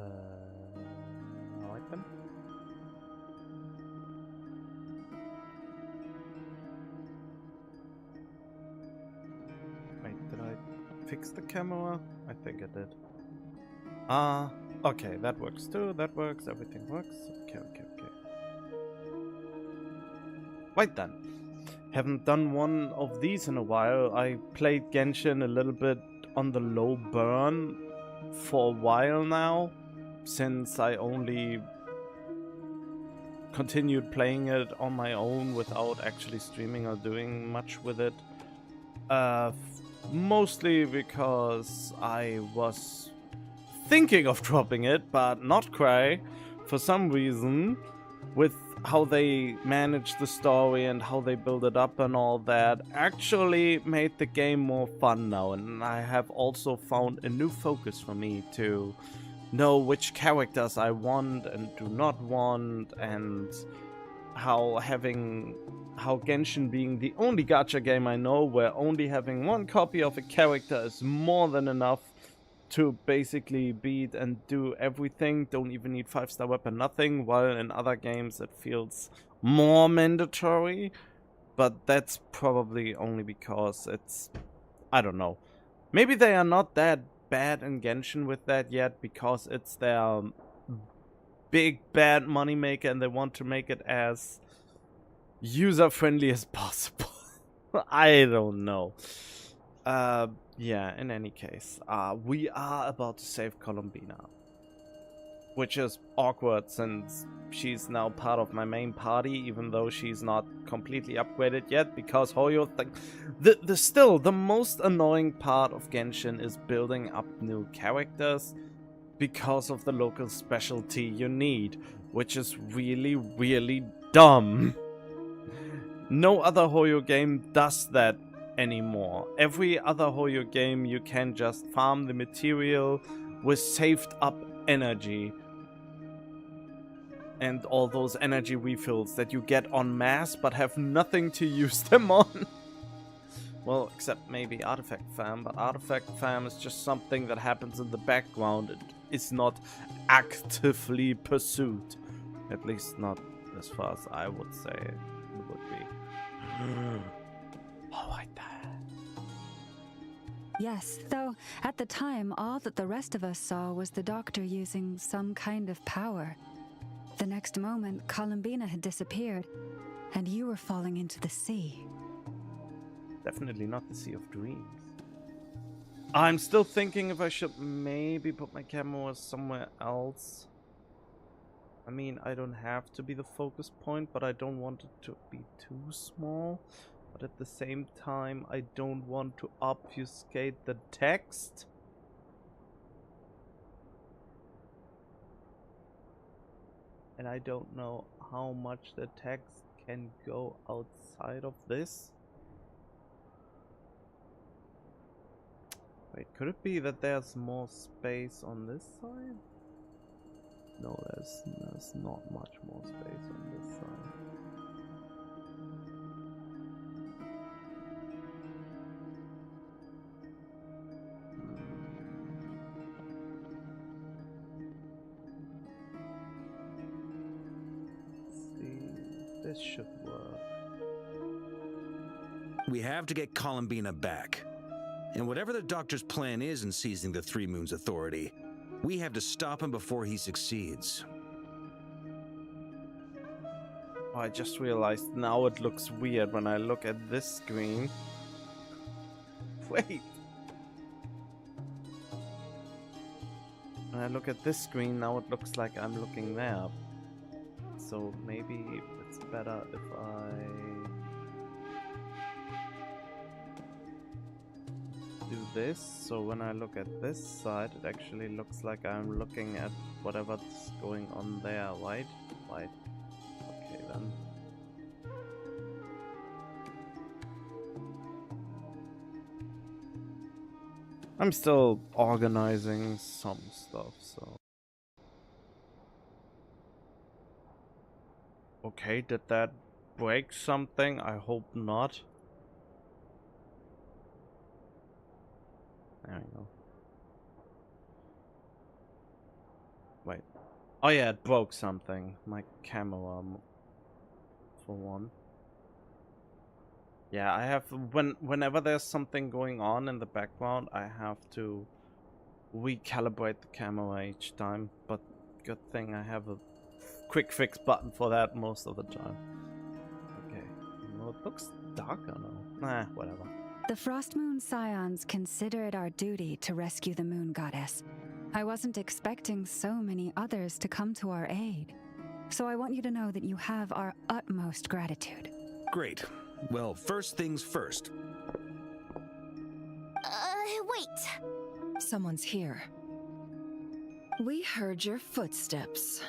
Alright then. Wait, did I fix the camera? I think I did. Okay, that works too. That works. Everything works. Okay. Right then. Haven't done one of these in a while. I played Genshin a little bit on the low burn for a while now, since I only continued playing it on my own without actually streaming or doing much with it. Mostly because I was thinking of dropping it, but not Cry, for some reason, with how they manage the story and how they build it up and all that, actually made the game more fun now. And I have also found a new focus for me to know which characters I want and do not want, and how Genshin being the only gacha game I know where only having one copy of a character is more than enough to basically beat and do everything. Don't even need 5-star weapon, nothing, while in other games it feels more mandatory. But that's probably only because it's, I don't know. Maybe they are not that bad in Genshin with that yet, because it's their big bad moneymaker and they want to make it as user-friendly as possible. I don't know. Yeah, in any case, we are about to save Columbina, which is awkward since she's now part of my main party, even though she's not completely upgraded yet, because Hoyo still the most annoying part of Genshin is building up new characters because of the local specialty you need, which is really, really dumb. No other Hoyo game does that anymore. Every other Hoyo game you can just farm the material with saved up energy. And all those energy refills that you get en masse but have nothing to use them on. Well, except maybe Artifact Farm, but Artifact Farm is just something that happens in the background. It is not actively pursued. At least not as far as I would say it would be. Oh, like that. Yes, though at the time all that the rest of us saw was the doctor using some kind of power. The next moment, Columbina had disappeared, and you were falling into the sea. Definitely not the Sea of Dreams. I'm still thinking if I should maybe put my camera somewhere else. I mean, I don't have to be the focus point, but I don't want it to be too small. But at the same time, I don't want to obfuscate the text. And I don't know how much the text can go outside of this. Wait, could it be that there's more space on this side? No, there's not much more space on this side. This should work. We have to get Columbina back. And whatever the doctor's plan is in seizing the Three Moons Authority, we have to stop him before he succeeds. Oh, I just realized now it looks weird when I look at this screen. Wait. When I look at this screen, now it looks like I'm looking there. So maybe it's better if I do this. So when I look at this side, it actually looks like I'm looking at whatever's going on there, right? Right. Okay then. I'm still organizing some stuff, so. Okay, did that break something? I hope not. There we go. Oh yeah, it broke something. My camera, for one. Yeah, I have whenever there's something going on in the background, I have to recalibrate the camera each time. But good thing I have a quick fix button for that most of the time. Okay, well, it looks darker now. Nah, whatever. The Frost Moon Scions consider it our duty to rescue the Moon Goddess. I wasn't expecting so many others to come to our aid. So I want you to know that you have our utmost gratitude. Great. Well, first things first. Wait. Someone's here. We heard your footsteps.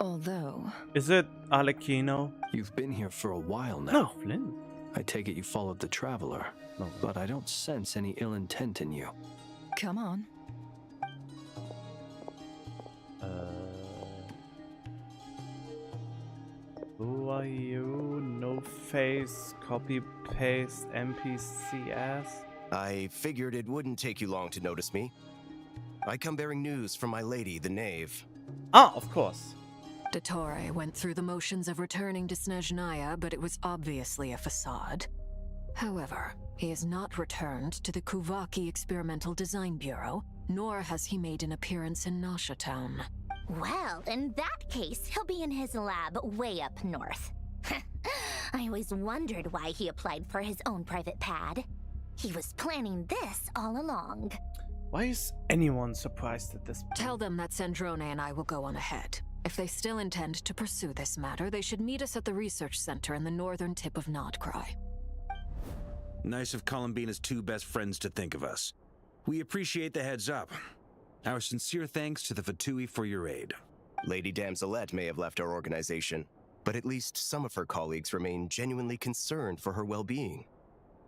Although... Is it Arlecchino? You've been here for a while now. No, Flynn. I take it you followed the Traveler. No. But I don't sense any ill intent in you. Come on. Who are you? No face, copy paste, NPCs? I figured it wouldn't take you long to notice me. I come bearing news from my lady, the Knave. Ah, of course. Dottore went through the motions of returning to Snezhnaya, but it was obviously a facade. However, he has not returned to the Kuvaki Experimental Design Bureau, nor has he made an appearance in Nasha Town. Well, in that case, he'll be in his lab way up north. I always wondered why he applied for his own private pad. He was planning this all along. Why is anyone surprised at this point? Tell them that Sandrone and I will go on ahead. If they still intend to pursue this matter, they should meet us at the research center in the northern tip of Nodcry. Nice of Columbina's two best friends to think of us. We appreciate the heads up. Our sincere thanks to the Fatui for your aid. Lady Damselette may have left our organization, but at least some of her colleagues remain genuinely concerned for her well-being.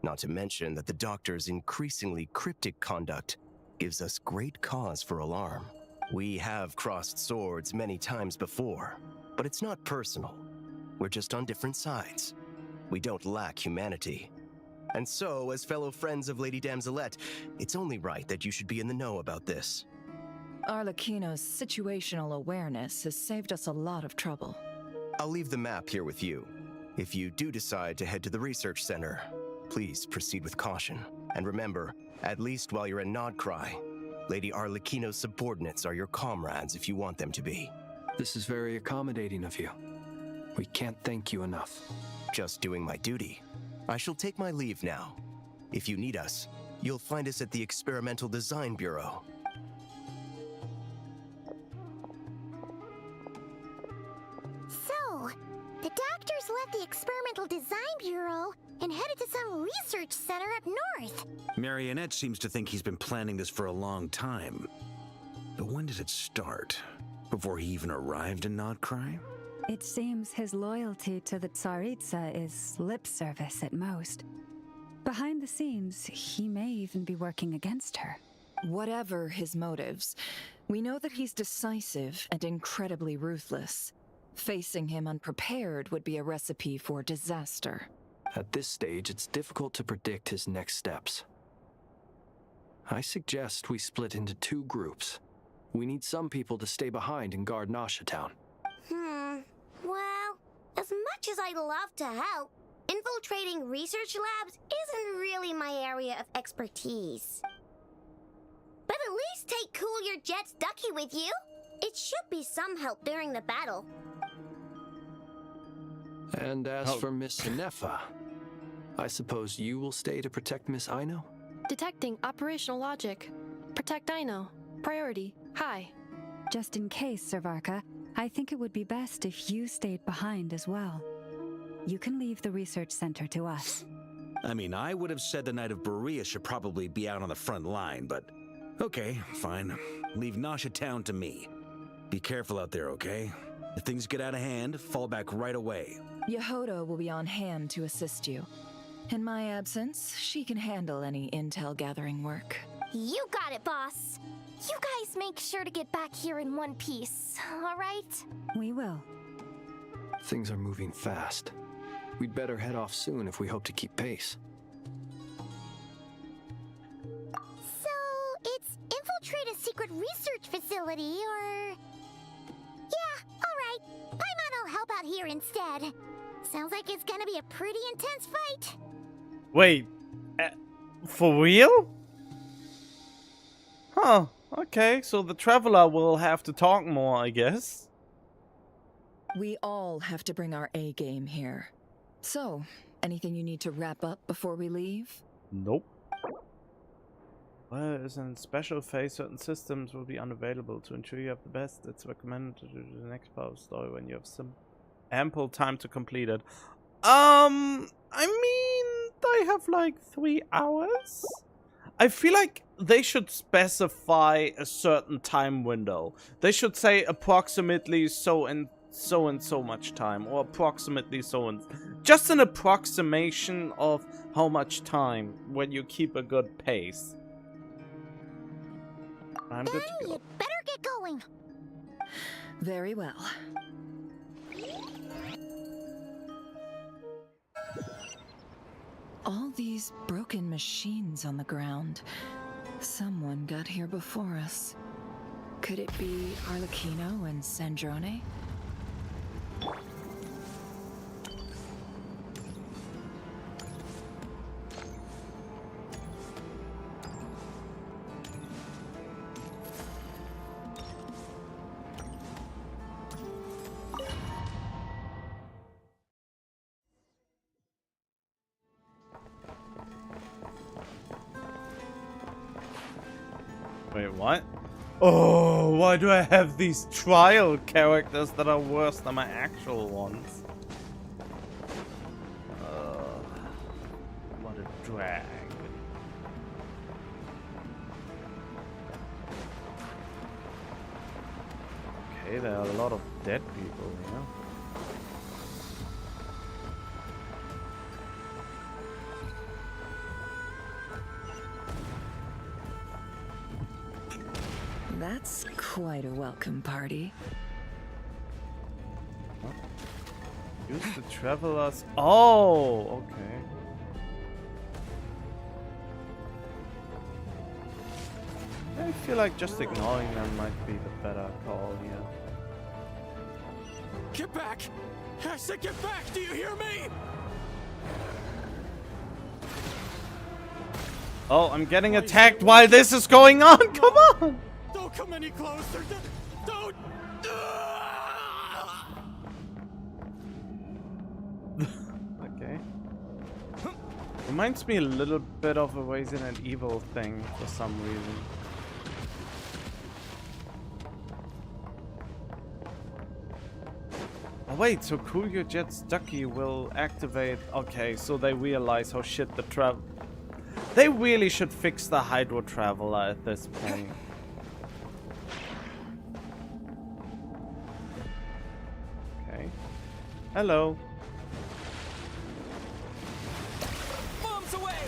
Not to mention that the Doctor's increasingly cryptic conduct gives us great cause for alarm. We have crossed swords many times before, but it's not personal. We're just on different sides. We don't lack humanity. And so, as fellow friends of Lady Damselette, it's only right that you should be in the know about this. Arlecchino's situational awareness has saved us a lot of trouble. I'll leave the map here with you. If you do decide to head to the research center, please proceed with caution. And remember, at least while you're in Nodcry, Lady Arlecchino's subordinates are your comrades if you want them to be. This is very accommodating of you. We can't thank you enough. Just doing my duty. I shall take my leave now. If you need us, you'll find us at the Experimental Design Bureau. So, the doctors left the Experimental Design Bureau and headed to some research center up north. Marionette seems to think he's been planning this for a long time. But when did it start? Before he even arrived in Nodcry? It seems his loyalty to the Tsaritsa is lip service at most. Behind the scenes, he may even be working against her. Whatever his motives, we know that he's decisive and incredibly ruthless. Facing him unprepared would be a recipe for disaster. At this stage, it's difficult to predict his next steps. I suggest we split into two groups. We need some people to stay behind and guard Nasha Town. Well, as much as I'd love to help, infiltrating research labs isn't really my area of expertise. But at least take Cool Your Jet's Ducky with you. It should be some help during the battle. And as for Miss Inefa, I suppose you will stay to protect Miss Aino? Detecting operational logic. Protect Aino. Priority. High. Just in case, Servarka, I think it would be best if you stayed behind as well. You can leave the research center to us. I mean, I would have said the Knight of Berea should probably be out on the front line, but okay, fine. Leave Nasha Town to me. Be careful out there, okay? If things get out of hand, fall back right away. Yehoda will be on hand to assist you. In my absence, she can handle any intel gathering work. You got it, boss. You guys make sure to get back here in one piece, all right? We will. Things are moving fast. We'd better head off soon if we hope to keep pace. So, it's infiltrate a secret research facility, or... I might all help out here instead. Sounds like it's gonna be a pretty intense fight. Wait, for real? Huh, okay, so the Traveler will have to talk more, I guess. We all have to bring our A game here. So, anything you need to wrap up before we leave? Nope. Well, as in special phase, certain systems will be unavailable. To ensure you have the best, it's recommended to do the next part of the story when you have some ample time to complete it. I mean, I have like 3 hours? I feel like they should specify a certain time window. They should say approximately so and so much time, or approximately so and... Just an approximation of how much time when you keep a good pace. I'm good to go. You better get going. Very well. All these broken machines on the ground. Someone got here before us. Could it be Arlecchino and Sandrone? Wait, what? Oh, why do I have these trial characters that are worse than my actual ones? What a drag. Okay, there are a lot of dead people here. That's quite a welcome party. Use the travelers. Oh, okay. I feel like just ignoring them might be the better call here. Get back! I said get back! Do you hear me? Oh, I'm getting attacked while this is going on. Come on! Don't come any closer! Don't! Okay. Reminds me a little bit of a Resident Evil thing for some reason. Oh wait, so Courier Jet's Ducky will activate... Okay, so they realize how shit the travel... They really should fix the Hydro Traveler at this point. Okay. Hello. Bombs away!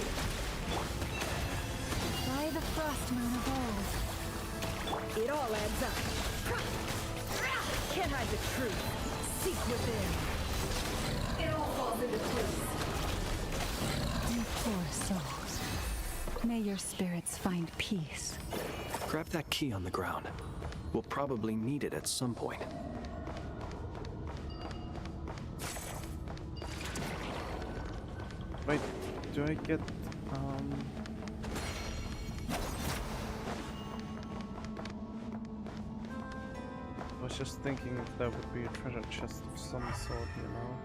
By the frost moon of old. It all adds up. Can't hide the truth. Seek within. It all falls into place. You poor souls. May your spirits find peace. Grab that key on the ground. We'll probably need it at some point. Wait, do I get... I was just thinking if there would be a treasure chest of some sort, you know?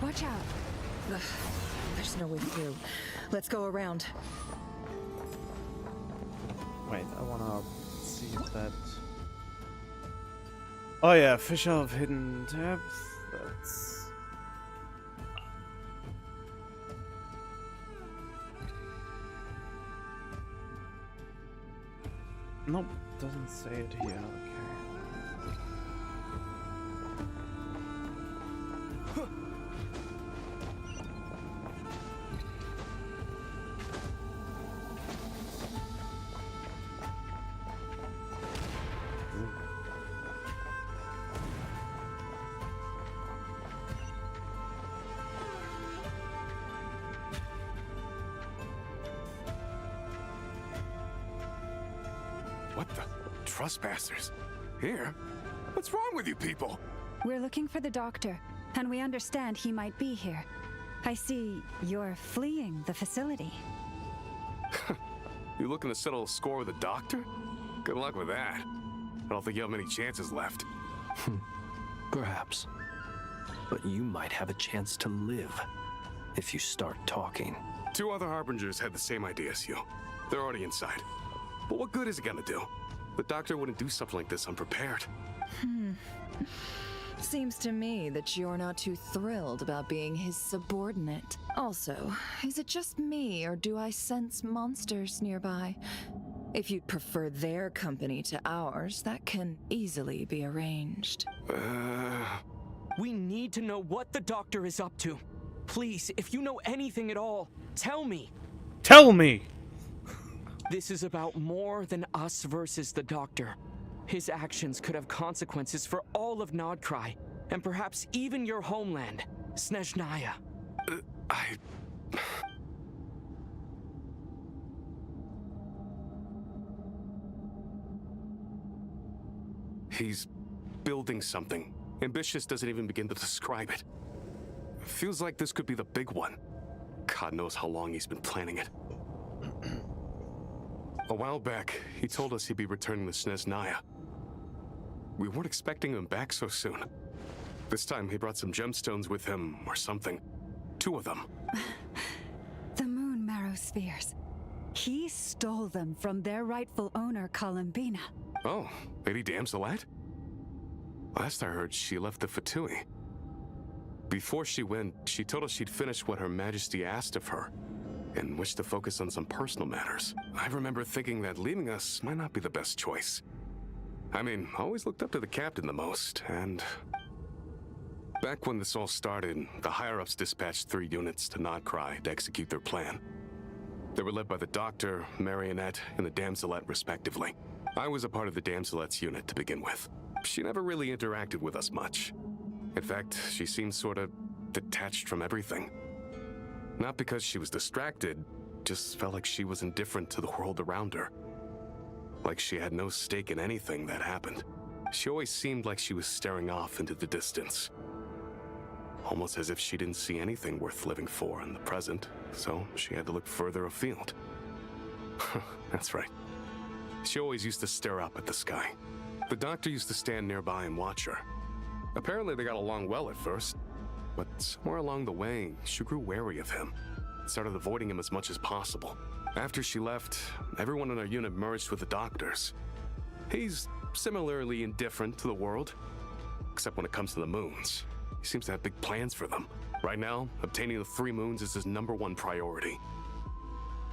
Watch out. Ugh, there's no way through. Let's go around. Wait, I wanna see if that... Oh yeah, Fissure of Hidden Depth. That's... Nope, doesn't say it here. Okay. trespassers. Here? What's wrong with you people? We're looking for the doctor, and we understand he might be here. I see you're fleeing the facility. You looking to settle a score with the doctor? Good luck with that. I don't think you have many chances left. Perhaps. But you might have a chance to live if you start talking. 2 other Harbingers had the same idea as you. They're already inside. But what good is it gonna do? The doctor wouldn't do something like this unprepared. Seems to me that you're not too thrilled about being his subordinate. Also, is it just me, or do I sense monsters nearby? If you'd prefer their company to ours, that can easily be arranged. We need to know what the doctor is up to. Please, if you know anything at all, tell me. Tell me! This is about more than us versus the doctor. His actions could have consequences for all of Nodcry, and perhaps even your homeland, Snezhnaya. He's building something. Ambitious doesn't even begin to describe it. Feels like this could be the big one. God knows how long he's been planning it. A while back, he told us he'd be returning to Snezhnaya. We weren't expecting him back so soon. This time he brought some gemstones with him, or something. 2 of them. The moon marrow spheres. He stole them from their rightful owner, Columbina. Oh, Lady Damselat? Last I heard, she left the Fatui. Before she went, she told us she'd finished what Her Majesty asked of her, and wished to focus on some personal matters. I remember thinking that leaving us might not be the best choice. I mean, I always looked up to the captain the most, and... Back when this all started, the higher-ups dispatched 3 units to Nodcry to execute their plan. They were led by the Doctor, Marionette, and the Damselet, respectively. I was a part of the Damselet's unit to begin with. She never really interacted with us much. In fact, she seemed sort of detached from everything. Not because she was distracted, just felt like she was indifferent to the world around her. Like she had no stake in anything that happened. She always seemed like she was staring off into the distance. Almost as if she didn't see anything worth living for in the present, so she had to look further afield. That's right. She always used to stare up at the sky. The Doctor used to stand nearby and watch her. Apparently they got along well at first, but somewhere along the way, she grew wary of him and started avoiding him as much as possible. After she left, everyone in our unit merged with the Doctor's. He's similarly indifferent to the world, except when it comes to the moons. He seems to have big plans for them. Right now, obtaining the 3 moons is his #1 priority.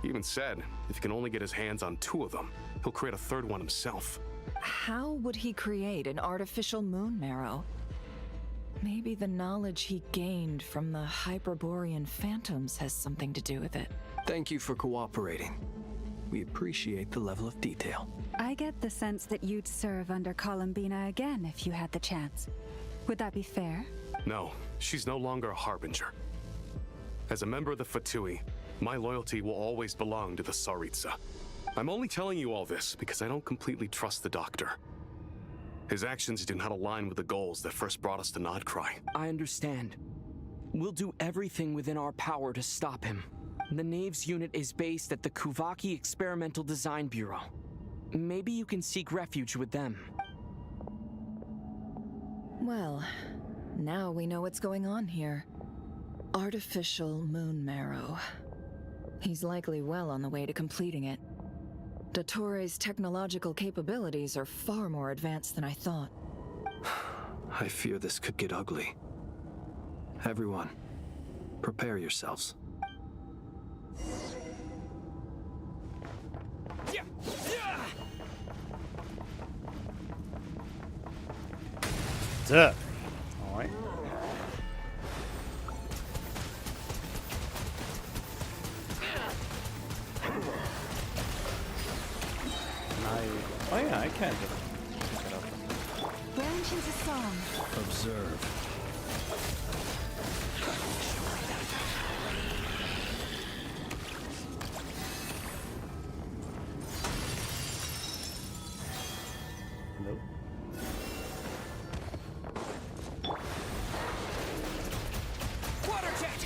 He even said if he can only get his hands on 2 of them, he'll create a 3rd one himself. How would he create an artificial moon marrow? Maybe the knowledge he gained from the Hyperborean phantoms has something to do with it. Thank you for cooperating. We appreciate the level of detail. I get the sense that you'd serve under Columbina again if you had the chance. Would that be fair? No, she's no longer a Harbinger. As a member of the Fatui, my loyalty will always belong to the Tsaritsa. I'm only telling you all this because I don't completely trust the Doctor. His actions do not align with the goals that first brought us to Nodcry. I understand. We'll do everything within our power to stop him. The Knave's unit is based at the Kuvaki Experimental Design Bureau. Maybe you can seek refuge with them. Well, now we know what's going on here. Artificial moon marrow. He's likely well on the way to completing it. Dottore's technological capabilities are far more advanced than I thought. I fear this could get ugly. Everyone, prepare yourselves. Duh. Alright. Oh yeah, I can just pick it up. Branch into song. Observe. Nope. Water jet!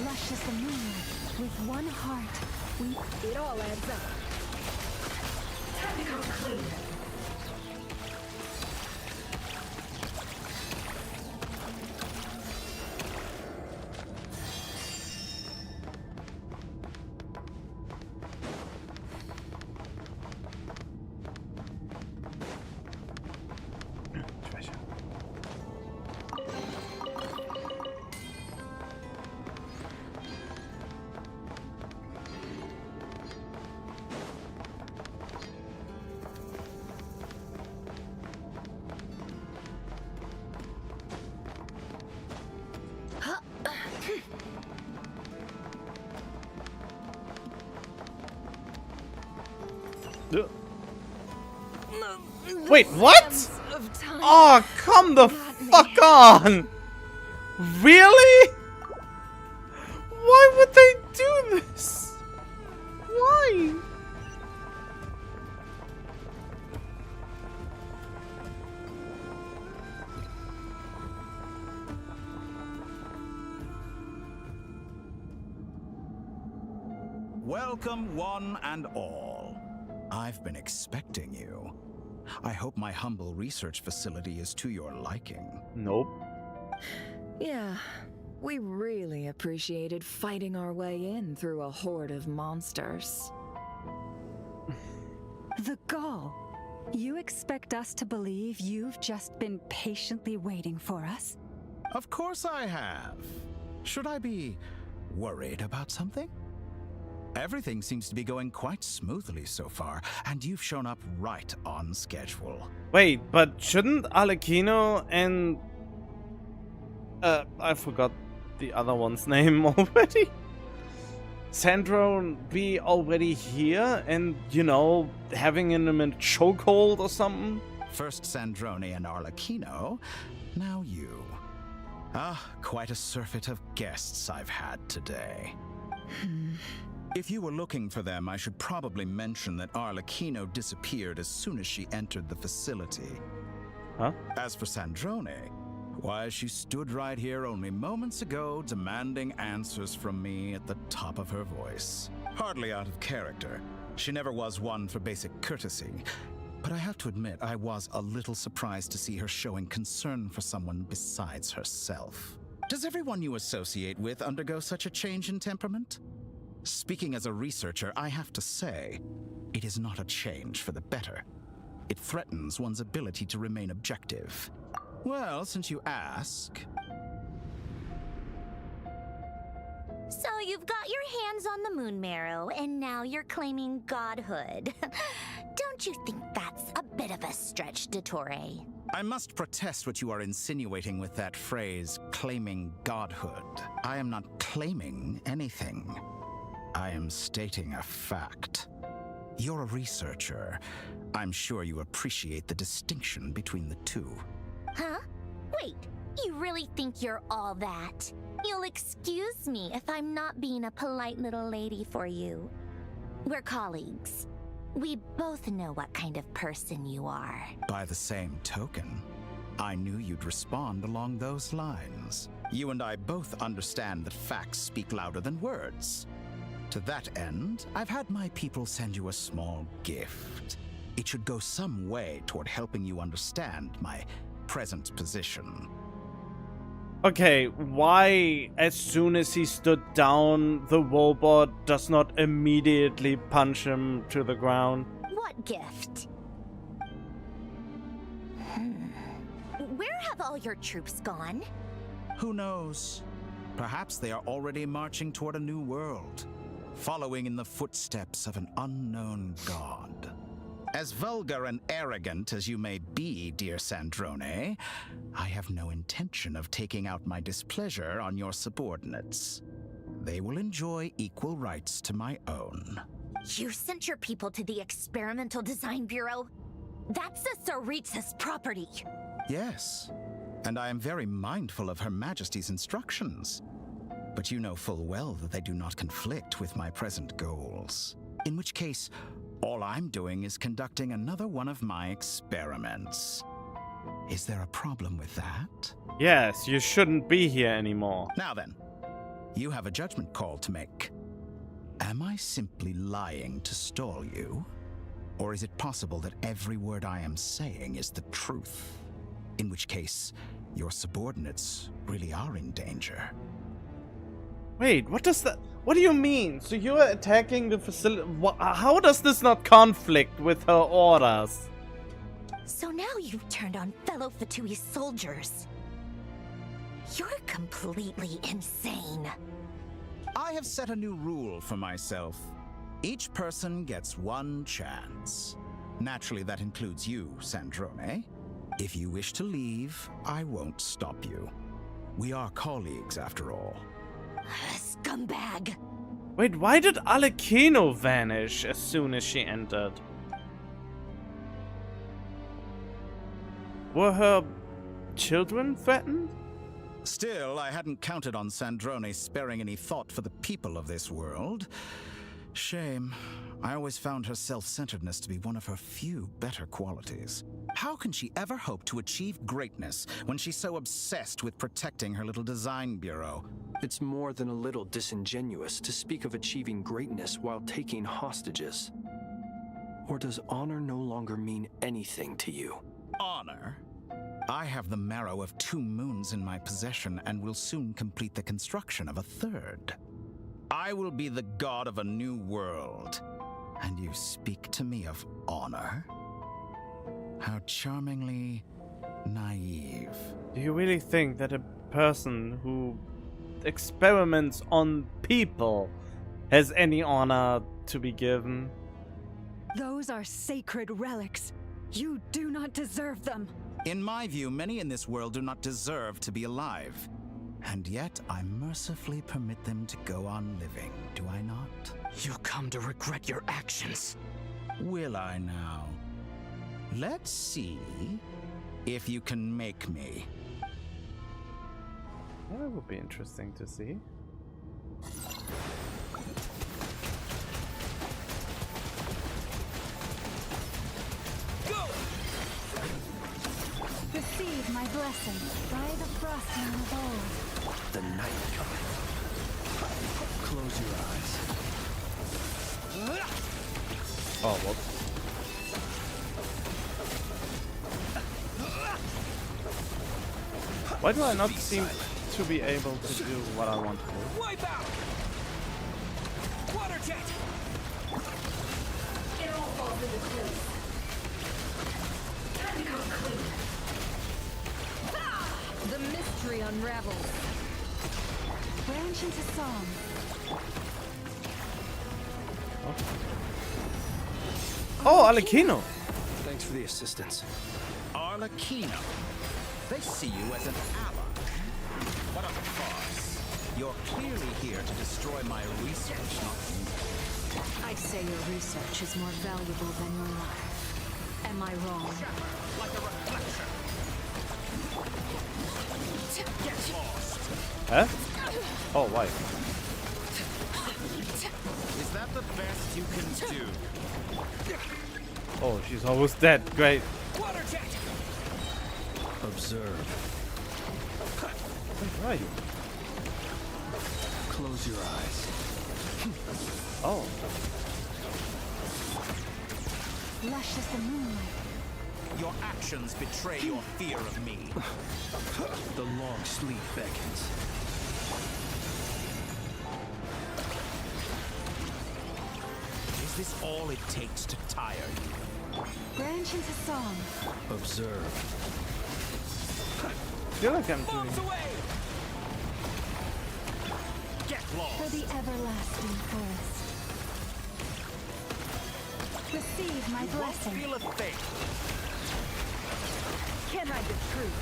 Lush as the moonlight, with one heart, It all adds up. Technical clear. Treasure. Wait, what? Of time. Oh, come the fuck on! Really? Why would they do this? Why? Welcome, one and all. I've been expecting you. I hope my humble research facility is to your liking. Nope. Yeah, we really appreciated fighting our way in through a horde of monsters. The gall. You expect us to believe you've just been patiently waiting for us? Of course I have. Should I be worried about something? Everything seems to be going quite smoothly so far, and you've shown up right on schedule. Wait, but shouldn't Alekino and... I forgot the other one's name already. Sandro be already here and, you know, having him in a chokehold or something? First Sandrone and Arlecchino, now you. Ah, quite a surfeit of guests I've had today. If you were looking for them, I should probably mention that Arlecchino disappeared as soon as she entered the facility. Huh? As for Sandrone, why, she stood right here only moments ago demanding answers from me at the top of her voice. Hardly out of character. She never was one for basic courtesy. But I have to admit, I was a little surprised to see her showing concern for someone besides herself. Does everyone you associate with undergo such a change in temperament? Speaking as a researcher, I have to say, it is not a change for the better. It threatens one's ability to remain objective. Well, since you ask... So you've got your hands on the moon marrow, and now you're claiming godhood. Don't you think that's a bit of a stretch, Dottore? I must protest what you are insinuating with that phrase, claiming godhood. I am not claiming anything. I am stating a fact. You're a researcher. I'm sure you appreciate the distinction between the two. Huh? Wait, you really think you're all that? You'll excuse me if I'm not being a polite little lady for you. We're colleagues. We both know what kind of person you are. By the same token, I knew you'd respond along those lines. You and I both understand that facts speak louder than words. To that end, I've had my people send you a small gift. It should go some way toward helping you understand my present position. Okay, why as soon as he stood down, the robot does not immediately punch him to the ground? What gift? Where have all your troops gone? Who knows? Perhaps they are already marching toward a new world, following in the footsteps of an unknown god. As vulgar and arrogant as you may be, dear Sandrone, I have no intention of taking out my displeasure on your subordinates. They will enjoy equal rights to my own. You sent your people to the Experimental Design Bureau? That's the Tsaritsa's property. Yes, and I am very mindful of Her Majesty's instructions. But you know full well that they do not conflict with my present goals. In which case, All I'm doing is conducting another one of my experiments. Is there a problem with that? Yes, you shouldn't be here anymore. Now then, you have a judgment call to make. Am I simply lying to stall you? Or is it possible that every word I am saying is the truth? In which case, your subordinates really are in danger. Wait, what do you mean? So you're attacking the facility? How does this not conflict with her orders? So now you've turned on fellow Fatui soldiers. You're completely insane. I have set a new rule for myself. Each person gets one chance. Naturally, that includes you, Sandrone. If you wish to leave, I won't stop you. We are colleagues, after all. Scumbag! Wait, why did Alekino vanish as soon as she entered? Were her children threatened? Still, I hadn't counted on Sandrone sparing any thought for the people of this world. Shame. I always found her self-centeredness to be one of her few better qualities. How can she ever hope to achieve greatness when she's so obsessed with protecting her little design bureau? It's more than a little disingenuous to speak of achieving greatness while taking hostages. Or does honor no longer mean anything to you? Honor? I have the marrow of 2 moons in my possession and will soon complete the construction of a 3rd. I will be the god of a new world. And you speak to me of honor? How charmingly naive. Do you really think that a person who experiments on people has any honor to be given? Those are sacred relics. You do not deserve them. In my view, many in this world do not deserve to be alive. And yet, I mercifully permit them to go on living, do I not? You'll come to regret your actions. Will I now? Let's see if you can make me. That would be interesting to see. Receive my blessing by the frosting of old. The night coming. Close your eyes. Oh, whoops. Why do I not seem to be able to do what I want to do? Wipe out! Water jet! It all falls into place. Time to come clean. The mystery unravels. Branch into song. Oh, Alekino! Thanks for the assistance. Arlecchino. They see you as an ally. What a farce. You're clearly here to destroy my research, not me. I'd say your research is more valuable than your life. Am I wrong? Like a reflection. Get lost. Huh? Oh, why? Is that the best you can do? Oh, she's almost dead. Great. Water jet! Observe. Where are you? Close your eyes. Oh. Lush as the moonlight. Your actions betray your fear of me. The long sleep beckons. Is this all it takes to tire you? Branch into song. Observe. I feel like I'm doing... Get lost. For the everlasting forest. Receive my blessing. Feel a thing. Can't hide the truth.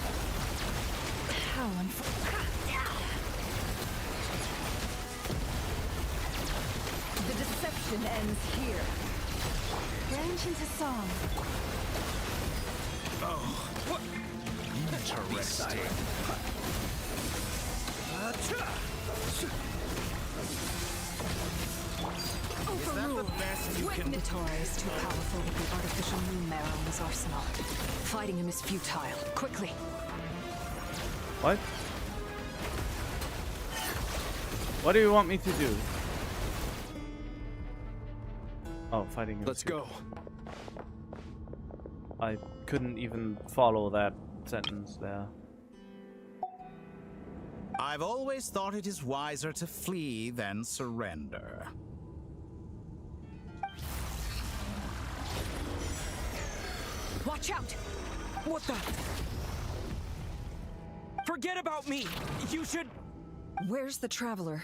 How The deception ends here. Branch into song. Oh, what? Interesting. Overruled. Notor is too powerful with the artificial moon marrow in his arsenal. Fighting him is futile. Quickly. What? What do you want me to do? Oh, fighting him. Let's go. I couldn't even follow that sentence there. I've always thought it is wiser to flee than surrender. Watch out! What the? Forget about me! You should... Where's the traveler?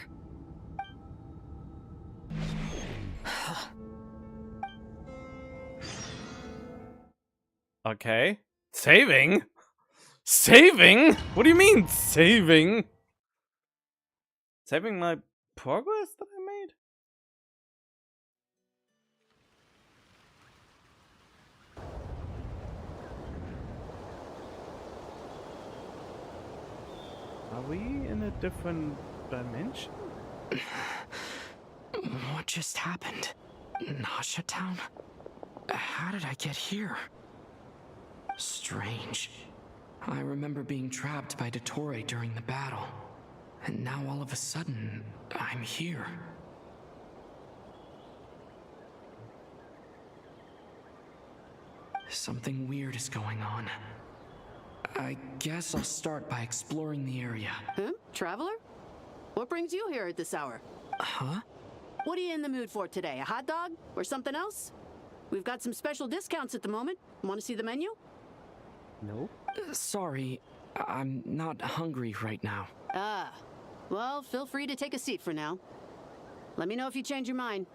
Okay. Saving? Saving? What do you mean, saving? Saving my progress that I made? Are we in a different dimension? What just happened? Nasha Town? How did I get here? Strange. I remember being trapped by Dottore during the battle. And now all of a sudden, I'm here. Something weird is going on. I guess I'll start by exploring the area. Huh? Traveler? What brings you here at this hour? Huh? What are you in the mood for today? A hot dog? Or something else? We've got some special discounts at the moment. Want to see the menu? No. Sorry, I'm not hungry right now. Ah. Well, feel free to take a seat for now. Let me know if you change your mind.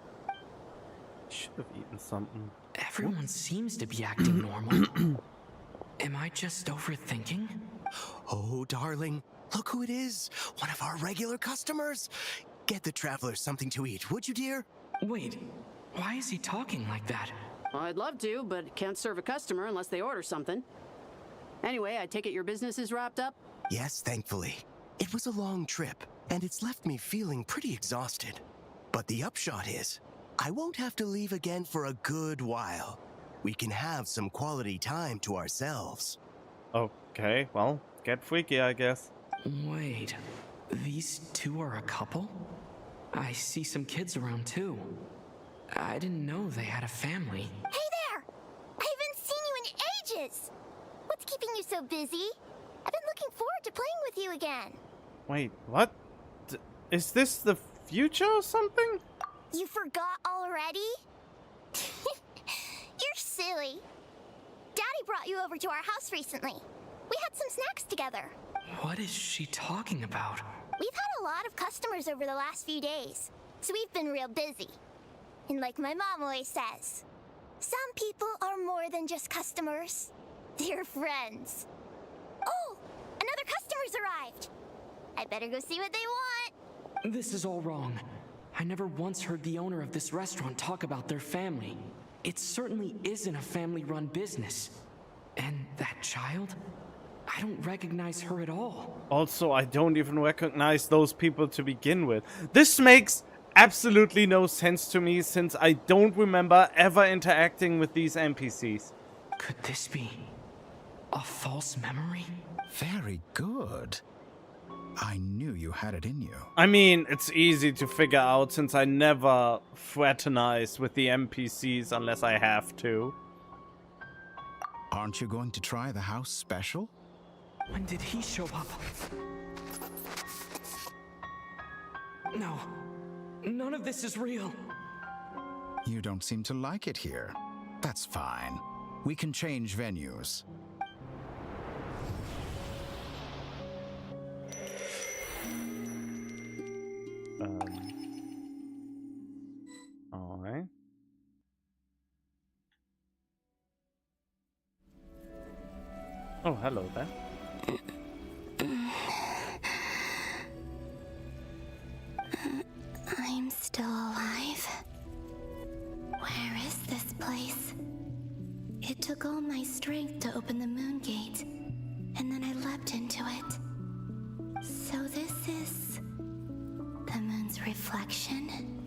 Should have eaten something. Everyone seems to be acting normal. Am I just overthinking? Oh, darling, look who it is. One of our regular customers. Get the traveler something to eat, would you, dear? Wait, why is he talking like that? Well, I'd love to, but can't serve a customer unless they order something. Anyway, I take it your business is wrapped up? Yes, thankfully. It was a long trip, and it's left me feeling pretty exhausted. But the upshot is, I won't have to leave again for a good while. We can have some quality time to ourselves. Okay, well, get freaky, I guess. Wait, these two are a couple? I see some kids around too. I didn't know they had a family. Hey there! I haven't seen you in ages! What's keeping you so busy? I've been looking forward to playing with you again. Wait, what? Is this the future or something? You forgot already? You're silly. Daddy brought you over to our house recently. We had some snacks together. What is she talking about? We've had a lot of customers over the last few days, so we've been real busy. And like my mom always says, some people are more than just customers. They're friends. Oh, another customer's arrived. I better go see what they want. This is all wrong. I never once heard the owner of this restaurant talk about their family. It certainly isn't a family-run business. And that child? I don't recognize her at all. Also, I don't even recognize those people to begin with. This makes absolutely no sense to me since I don't remember ever interacting with these NPCs. Could this be a false memory? Very good. I knew you had it in you. I mean, it's easy to figure out since I never fraternize with the NPCs unless I have to. Aren't you going to try the house special? When did he show up? No. None of this is real. You don't seem to like it here. That's fine. We can change venues. Alright. Oh, hello there. I'm still alive. Where is this place? It took all my strength to open the moon gate, and then I leapt into it. So this is the moon's reflection?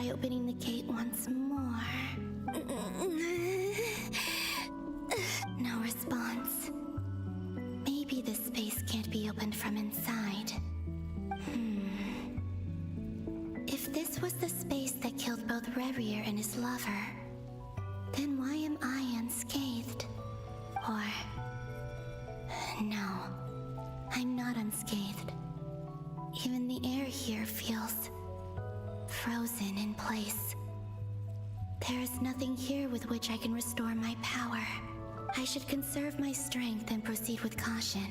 try opening the gate once more. No response. Maybe this space can't be opened from inside. If this was the space that killed both Revier and his lover, then why am I unscathed? Or... no, I'm not unscathed. Even the air here feels frozen in place. There is nothing here with which I can restore my power. I should conserve my strength and proceed with caution.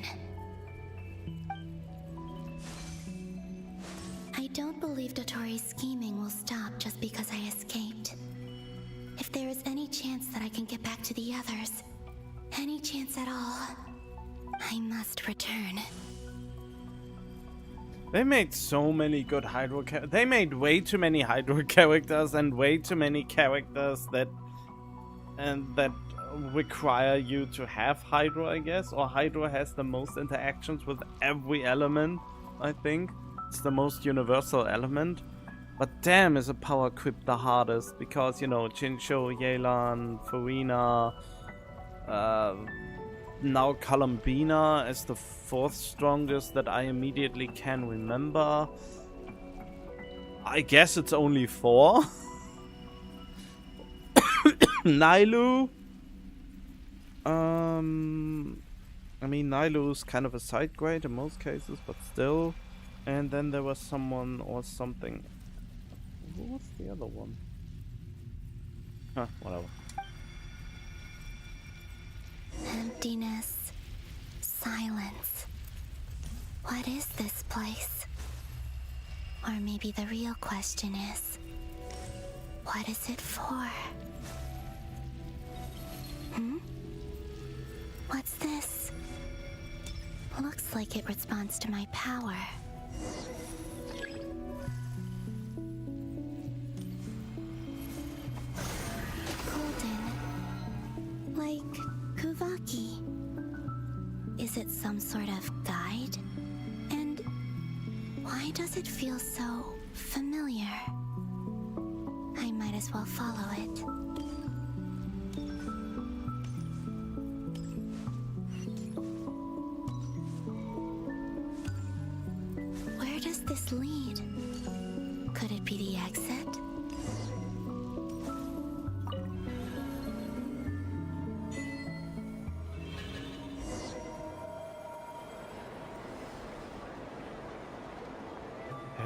I don't believe Dotori's scheming will stop just because I escaped. If there is any chance that I can get back to the others, any chance at all, I must return. They made so many good Hydro characters. They made way too many Hydro characters and way too many characters that require you to have Hydro, I guess. Or Hydro has the most interactions with every element, I think. It's the most universal element. But damn, is a power creep the hardest. Because, you know, Jincho, Yelan, Farina, now Columbina is the 4th strongest that I immediately can remember. I guess it's only 4. Nailu. I mean, Nailu's kind of a side grade in most cases, but still. And then there was someone or something. What was the other one? Huh, whatever. Emptiness. Silence. What is this place? Or maybe the real question is, what is it for? What's this? Looks like it responds to my power. Golden. Like Kuvaki. Is it some sort of guide? And why does it feel so familiar? I might as well follow it. Where does this lead? Could it be the exit?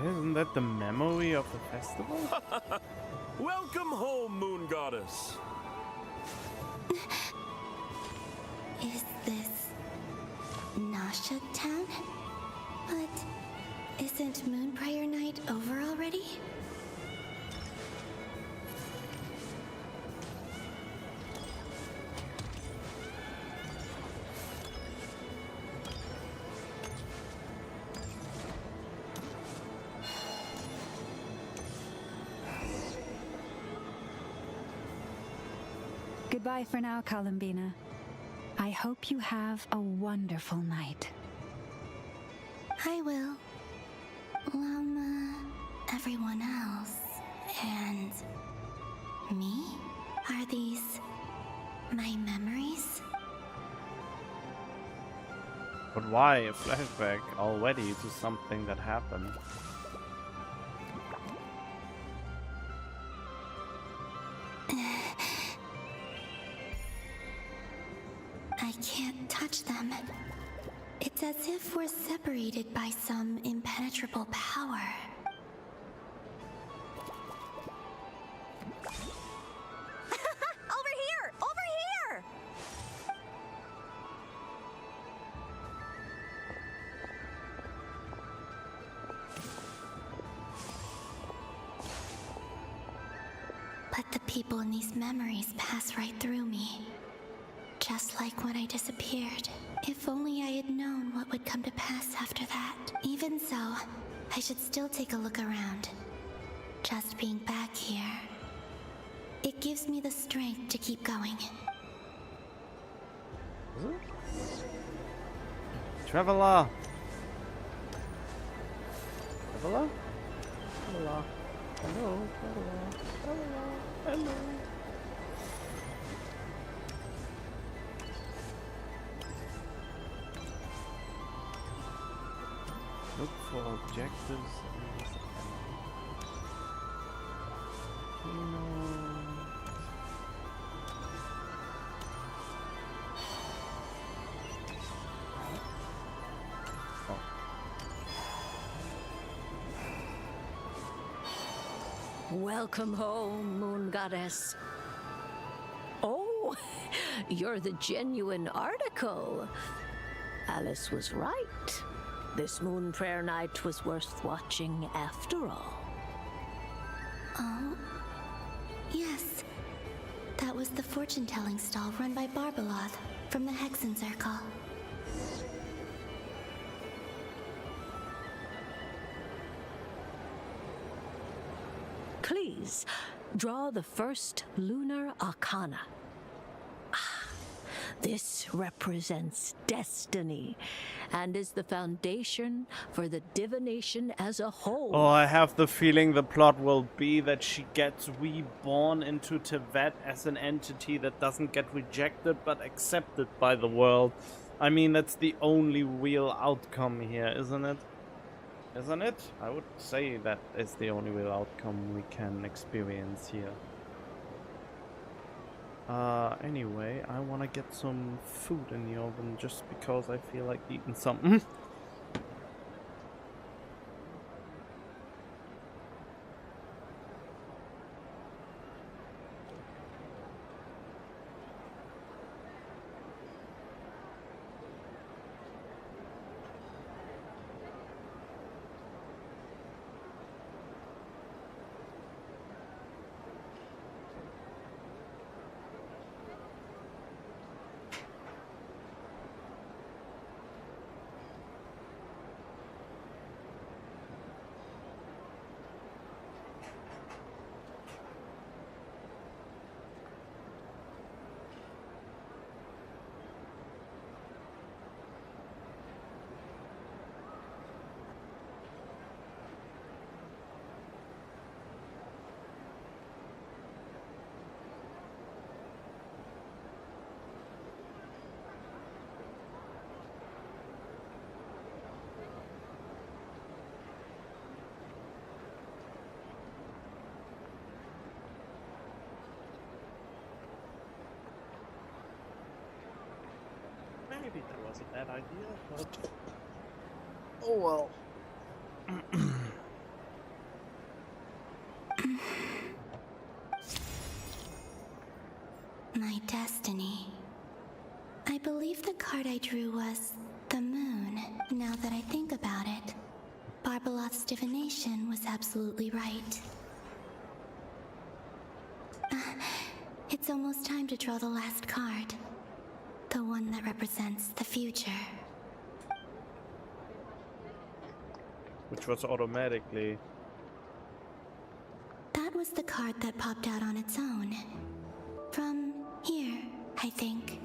Isn't that the memory of the festival? Welcome home, Moon Goddess. Is this Nasha Town? But isn't Moon Prayer Night over already? Goodbye for now, Columbina. I hope you have a wonderful night. I will. Everyone else. And me? Are these my memories? But why a flashback already to something that happened? I can't touch them. It's as if we're separated by some impenetrable power. Over here! Over here! But the people in these memories pass right through me. Just like when I disappeared. If only I had known what would come to pass after that. Even so, I should still take a look around. Just being back here, it gives me the strength to keep going. Traveler! Traveler? Traveler. Hello, hello, hello, hello. Look for objectives in this Welcome home, Moon Goddess. Oh, you're the genuine article. Alice was right. This moon prayer night was worth watching after all. Oh, yes. That was the fortune-telling stall run by Barbeloth from the Hexen Circle. Please, draw the first lunar arcana. This represents destiny and is the foundation for the divination as a whole. Oh, I have the feeling the plot will be that she gets reborn into Tibet as an entity that doesn't get rejected but accepted by the world. I mean, that's the only real outcome here, isn't it? Isn't it? I would say that is the only real outcome we can experience here. Anyway, I want to get some food in the oven just because I feel like eating something. Maybe that was a bad idea, but oh well. My destiny. I believe the card I drew was the moon. Now that I think about it, Barbeloth's divination was absolutely right. It's almost time to draw the last card. The one that represents the future. Which was automatically. That was the card that popped out on its own. From here, I think.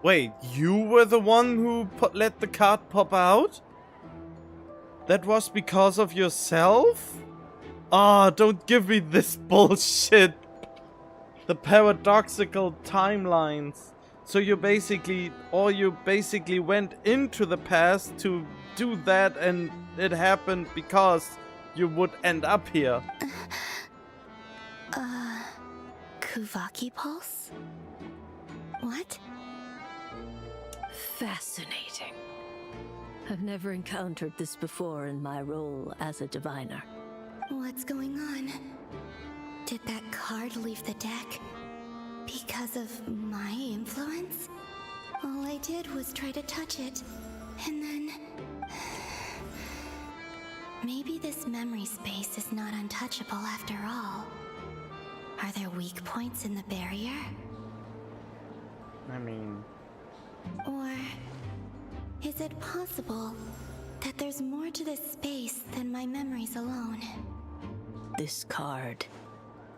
Wait, you were the one who let the card pop out? That was because of yourself? Ah, don't give me this bullshit. The paradoxical timelines. So you basically went into the past to do that, and it happened because you would end up here. Kuvaki Pulse? What? Fascinating. I've never encountered this before in my role as a diviner. What's going on? Did that card leave the deck because of my influence? All I did was try to touch it, and then... Maybe this memory space is not untouchable after all. Are there weak points in the barrier? I mean... Or is it possible that there's more to this space than my memories alone? This card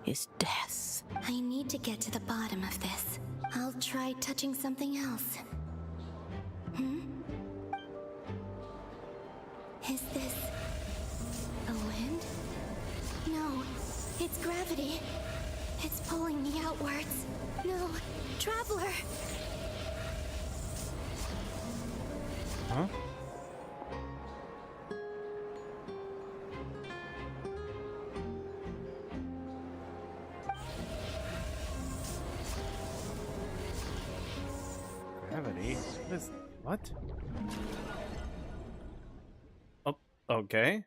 is death. I need to get to the bottom of this. I'll try touching something else. Is this It's gravity. It's pulling me outwards. No, Traveler. Huh? Gravity? What? Oh, okay.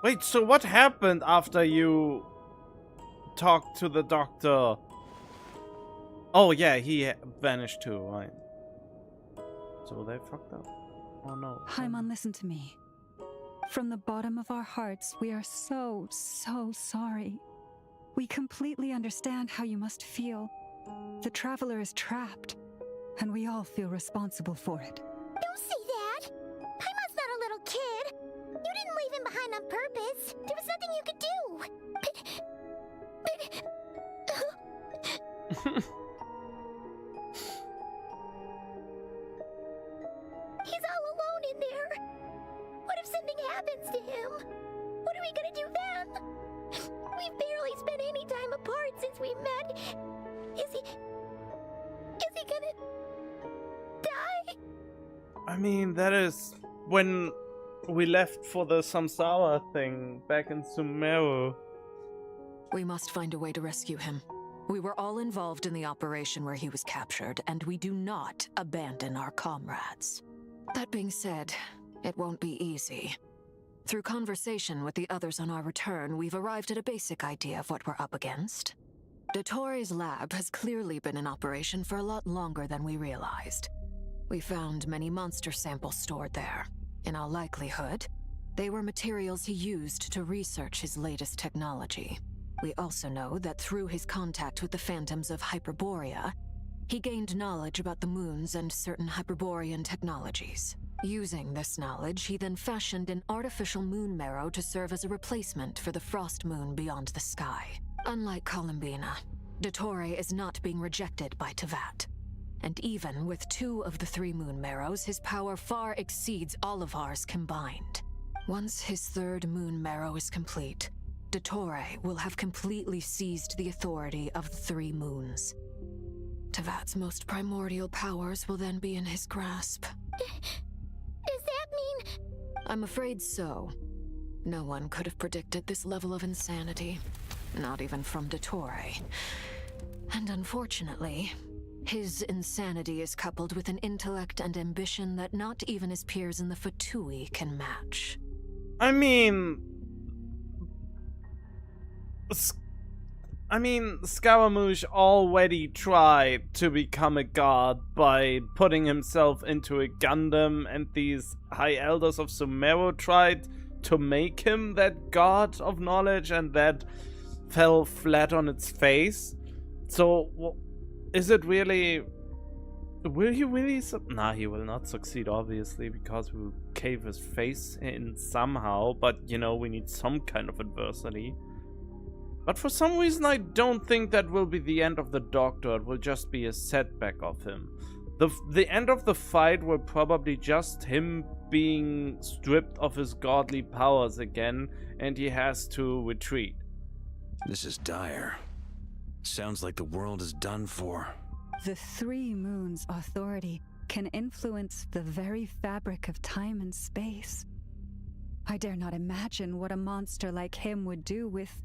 Wait, so what happened after you talked to the doctor? Oh yeah, he vanished too, right? So they fucked up. Oh no. Hyman, listen to me. From the bottom of our hearts, we are so sorry. We completely understand how you must feel. The Traveler is trapped, and we all feel responsible for it. Don't say that! Hyman's not a little kid! You didn't leave him behind on purpose! There was nothing you could do! He's all alone in there! What if something happens to him? What are we gonna do then? We've barely spent any time apart since we met. Is he gonna die? I mean, that is when we left for the Samsara thing back in Sumeru. We must find a way to rescue him. We were all involved in the operation where he was captured, and we do not abandon our comrades. That being said, it won't be easy. Through conversation with the others on our return, we've arrived at a basic idea of what we're up against. Dottore's lab has clearly been in operation for a lot longer than we realized. We found many monster samples stored there. In all likelihood, they were materials he used to research his latest technology. We also know that through his contact with the phantoms of Hyperborea, he gained knowledge about the moons and certain Hyperborean technologies. Using this knowledge, he then fashioned an artificial moon marrow to serve as a replacement for the frost moon beyond the sky. Unlike Columbina, Dottore is not being rejected by Teyvat. And even with 2 of the 3 moon marrows, his power far exceeds all of ours combined. Once his 3rd moon marrow is complete, Dottore will have completely seized the authority of the 3 moons. Teyvat's most primordial powers will then be in his grasp. Does that mean... I'm afraid so. No one could have predicted this level of insanity. Not even from Dottore. And unfortunately, his insanity is coupled with an intellect and ambition that not even his peers in the Fatui can match. I mean, Scaramouche already tried to become a god by putting himself into a Gundam, and these High Elders of Sumeru tried to make him that god of knowledge, and that fell flat on its face. So, is it really... Will he really... Nah, he will not succeed, obviously, because we will cave his face in somehow, but, you know, we need some kind of adversity. But for some reason, I don't think that will be the end of the Doctor. It will just be a setback of him. The end of the fight will probably just him being stripped of his godly powers again, and he has to retreat. This is dire. Sounds like the world is done for. The 3 moons' authority can influence the very fabric of time and space. I dare not imagine what a monster like him would do with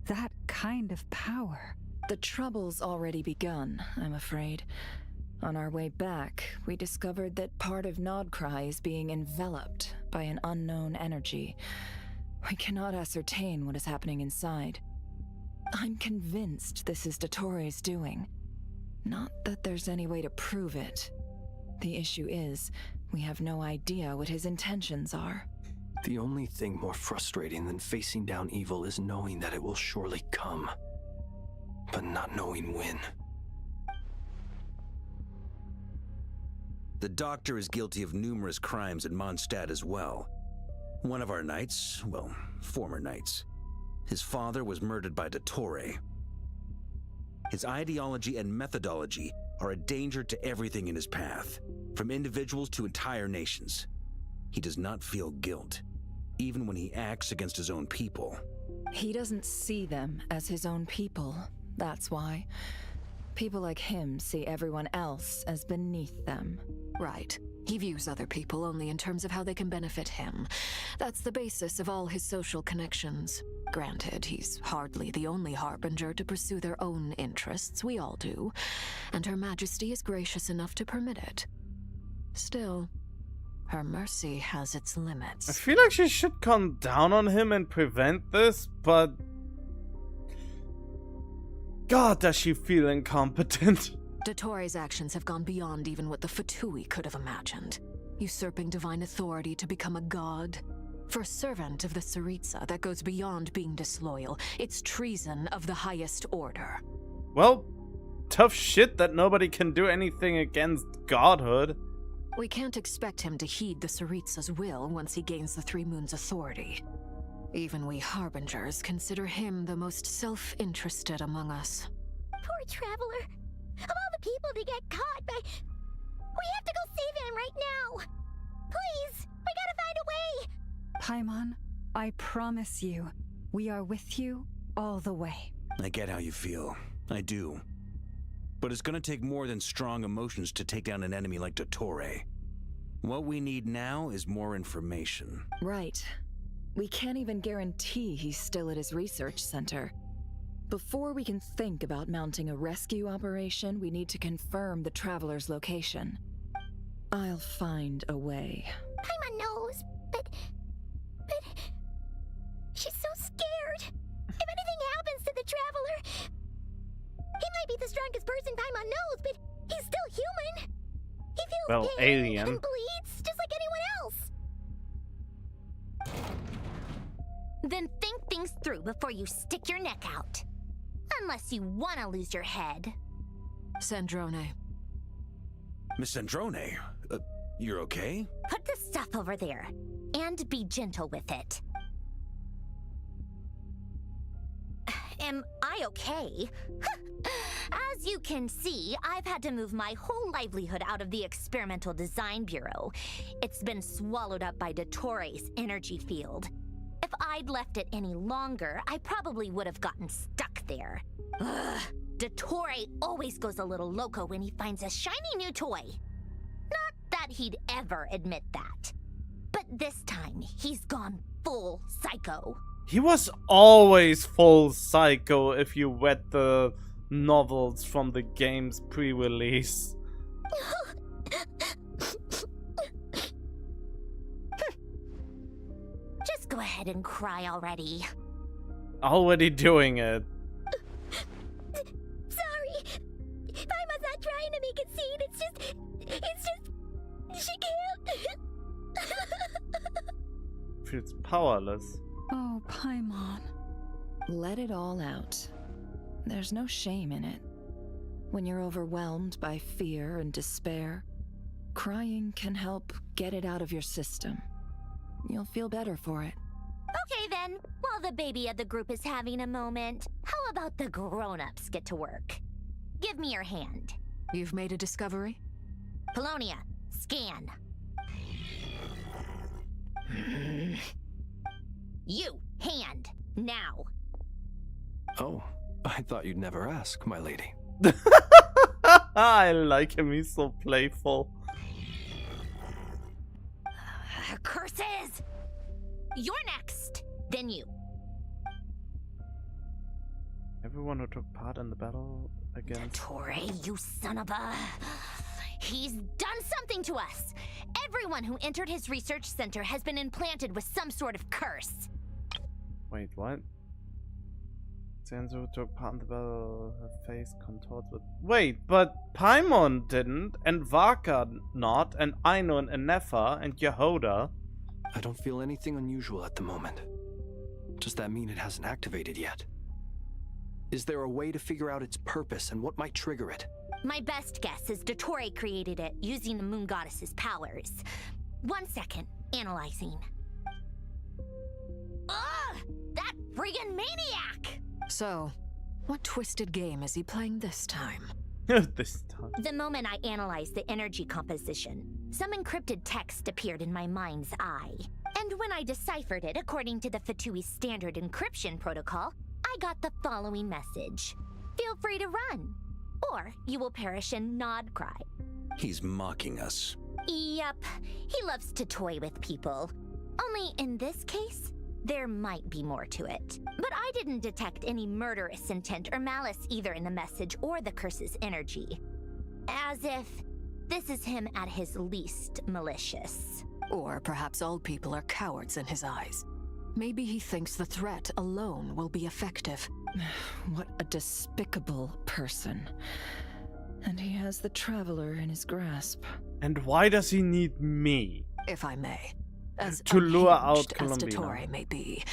that kind of power. The trouble's already begun, I'm afraid. On our way back, we discovered that part of Nodcry is being enveloped by an unknown energy. We cannot ascertain what is happening inside. I'm convinced this is Dottore's doing. Not that there's any way to prove it. The issue is, we have no idea what his intentions are. The only thing more frustrating than facing down evil is knowing that it will surely come, but not knowing when. The Doctor is guilty of numerous crimes in Mondstadt as well. One of our knights, well, former knights. His father was murdered by Dottore. His ideology and methodology are a danger to everything in his path, from individuals to entire nations. He does not feel guilt, even when he acts against his own people. He doesn't see them as his own people, that's why. People like him see everyone else as beneath them. Right. He views other people only in terms of how they can benefit him. That's the basis of all his social connections. Granted, he's hardly the only harbinger to pursue their own interests. We all do. And Her Majesty is gracious enough to permit it. Still, her mercy has its limits. I feel like she should come down on him and prevent this, but... God, does she feel incompetent. Dottoro's actions have gone beyond even what the Fatui could have imagined. Usurping divine authority to become a god. For a servant of the Tsaritsa, that goes beyond being disloyal. It's treason of the highest order. Well, tough shit that nobody can do anything against godhood. We can't expect him to heed the Tsaritsa's will once he gains the Three Moons' authority. Even we Harbingers consider him the most self-interested among us. Poor Traveler. Of all the people to get caught by... We have to go save him right now! Please! We gotta find a way! Paimon, I promise you, we are with you all the way. I get how you feel. I do. But it's gonna take more than strong emotions to take down an enemy like Dottore. What we need now is more information. Right. We can't even guarantee he's still at his research center. Before we can think about mounting a rescue operation, we need to confirm the Traveler's location. I'll find a way. Paimon knows, but... She's so scared. If anything happens to the Traveler... He might be the strongest person Paimon knows, but he's still human. He feels pain alien. and bleeds just like anyone else. Then think things through before you stick your neck out. Unless you want to lose your head. Sandrone. Miss Sandrone, you're okay? Put the stuff over there, and be gentle with it. Am I okay? As you can see, I've had to move my whole livelihood out of the Experimental Design Bureau. It's been swallowed up by Dottore's energy field. If I'd left it any longer, I probably would have gotten stuck there. Ugh. Dottore always goes a little loco when he finds a shiny new toy. Not that he'd ever admit that. But this time, he's gone full psycho. He was always full psycho if you read the novels from the game's pre-release. Just go ahead and cry already. Already doing it. Sorry. Paimon's not trying to make it seem. It's just... She can't. Feels powerless. Oh, Paimon. Let it all out. There's no shame in it. When you're overwhelmed by fear and despair, crying can help get it out of your system. You'll feel better for it. Okay then, while the baby of the group is having a moment, how about the grown-ups get to work? Give me your hand. You've made a discovery? Polonia, scan. You, hand, now. Oh, I thought you'd never ask, my lady. I like him, he's so playful. Curses! You're next, then you. Everyone who took part in the battle against... Dottore, you son of a... He's done something to us! Everyone who entered his research center has been implanted with some sort of curse. Wait, what? Sansa who took part in the battle, her face contorts with... Wait, but Paimon didn't, and Vaka not, and Aino and Nefa, and Yehoda. I don't feel anything unusual at the moment. Does that mean it hasn't activated yet? Is there a way to figure out its purpose and what might trigger it? My best guess is Dottore created it using the Moon Goddess's powers. 1 second, analyzing. Ugh! That friggin' maniac! So, What twisted game is he playing this time? This time. The moment I analyzed the energy composition, some encrypted text appeared in my mind's eye. And when I deciphered it according to the Fatui standard encryption protocol, I got the following message. Feel free to run, or you will perish in nod cry. He's mocking us. Yep, he loves to toy with people. Only in this case, there might be more to it. But I didn't detect any murderous intent or malice either in the message or the curse's energy. As if this is him at his least malicious. Or perhaps all people are cowards in his eyes. Maybe he thinks the threat alone will be effective. What a despicable person. And he has the Traveler in his grasp. And why does he need me? If I may. As to lure out unhinged as Columbina. Dottore may be,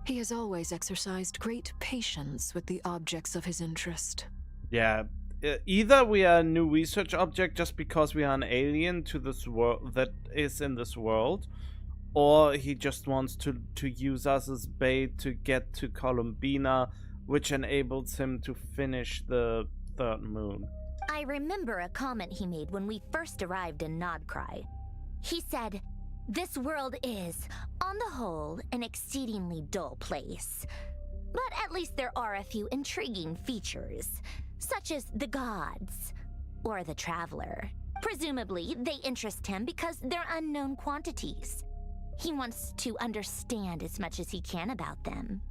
he has always exercised great patience with the objects of his interest. Yeah, either we are a new research object just because we are an alien to this world that is in this world, or he just wants to use us as bait to get to Columbina, which enables him to finish the third moon. I remember a comment he made when we first arrived in Nodcry. He said, "This world is, on the whole, an exceedingly dull place. But at least there are a few intriguing features, such as the gods, or the Traveler. Presumably, they interest him because they're unknown quantities. He wants to understand as much as he can about them."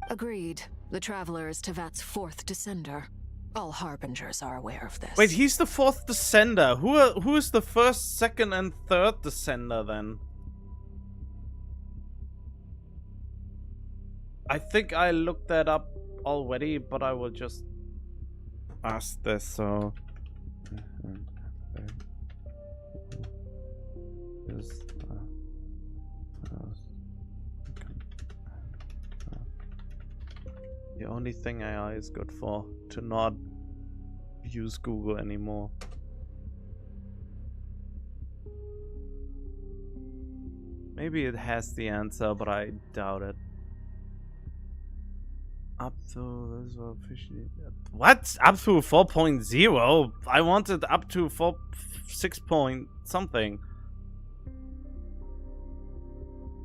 Agreed. The Traveler is Tevat's fourth descender. All Harbingers are aware of this. Wait, he's the fourth descender. Who is the first, second, and third descender then? I think I looked that up already, but I will just ask this, so... The only thing AI is good for, to not use Google anymore. Maybe it has the answer, but I doubt it. Up to this officially. What? Up to 4.0? I wanted up to 6 point something.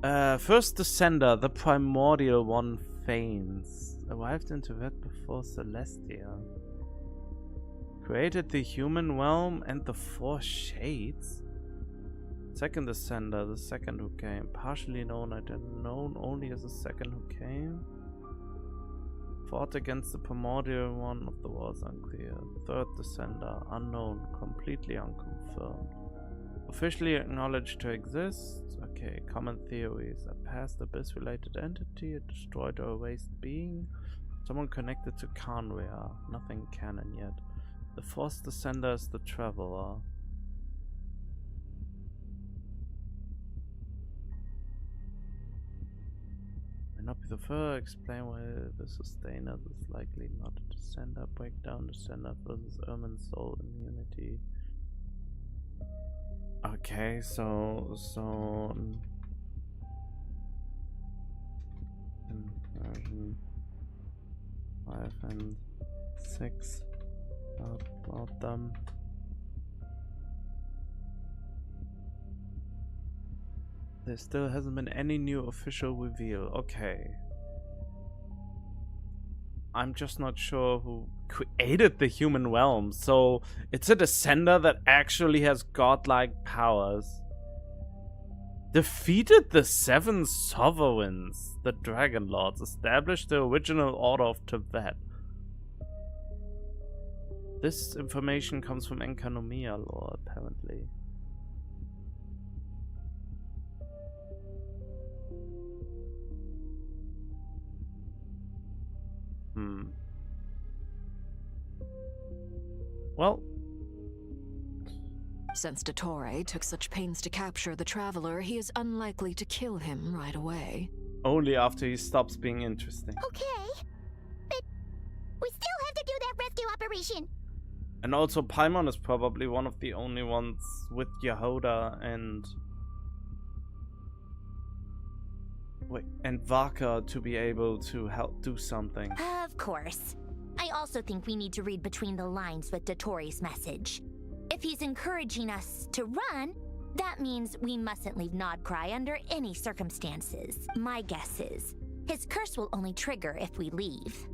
First descender, the primordial one feigns. Arrived in Tibet before Celestia. Created the human realm and the four shades. Second descender, the second who came. Partially known, known only as the second who came. Fought against the primordial one of the wars unclear. Third descender, unknown, completely unconfirmed. Officially acknowledged to exist. Okay, common theories. A past abyss-related entity, a destroyed or erased being. Someone connected to Kanria. Nothing canon yet. The fourth descender is the Traveler. May not be the further explain why the sustainer is likely not a descender. Breakdown descender versus Ermin soul immunity. Okay, so in version 5 and 6 about them. There still hasn't been any new official reveal. Okay. I'm just not sure who created the human realm. So it's a descender that actually has godlike powers. Defeated the 7 sovereigns, the Dragon Lords, established the original order of Tibet. This information comes from Enkanomiya lore, apparently. Well, since Dottore took such pains to capture the Traveler, he is unlikely to kill him right away. Only after he stops being interesting. Okay, but we still have to do that rescue operation. And also Paimon is probably one of the only ones with Yehoda and Vaka to be able to help do something. Of course. I also think we need to read between the lines with Dottoro's message. If he's encouraging us to run, that means we mustn't leave Nodcry under any circumstances. My guess is, his curse will only trigger if we leave.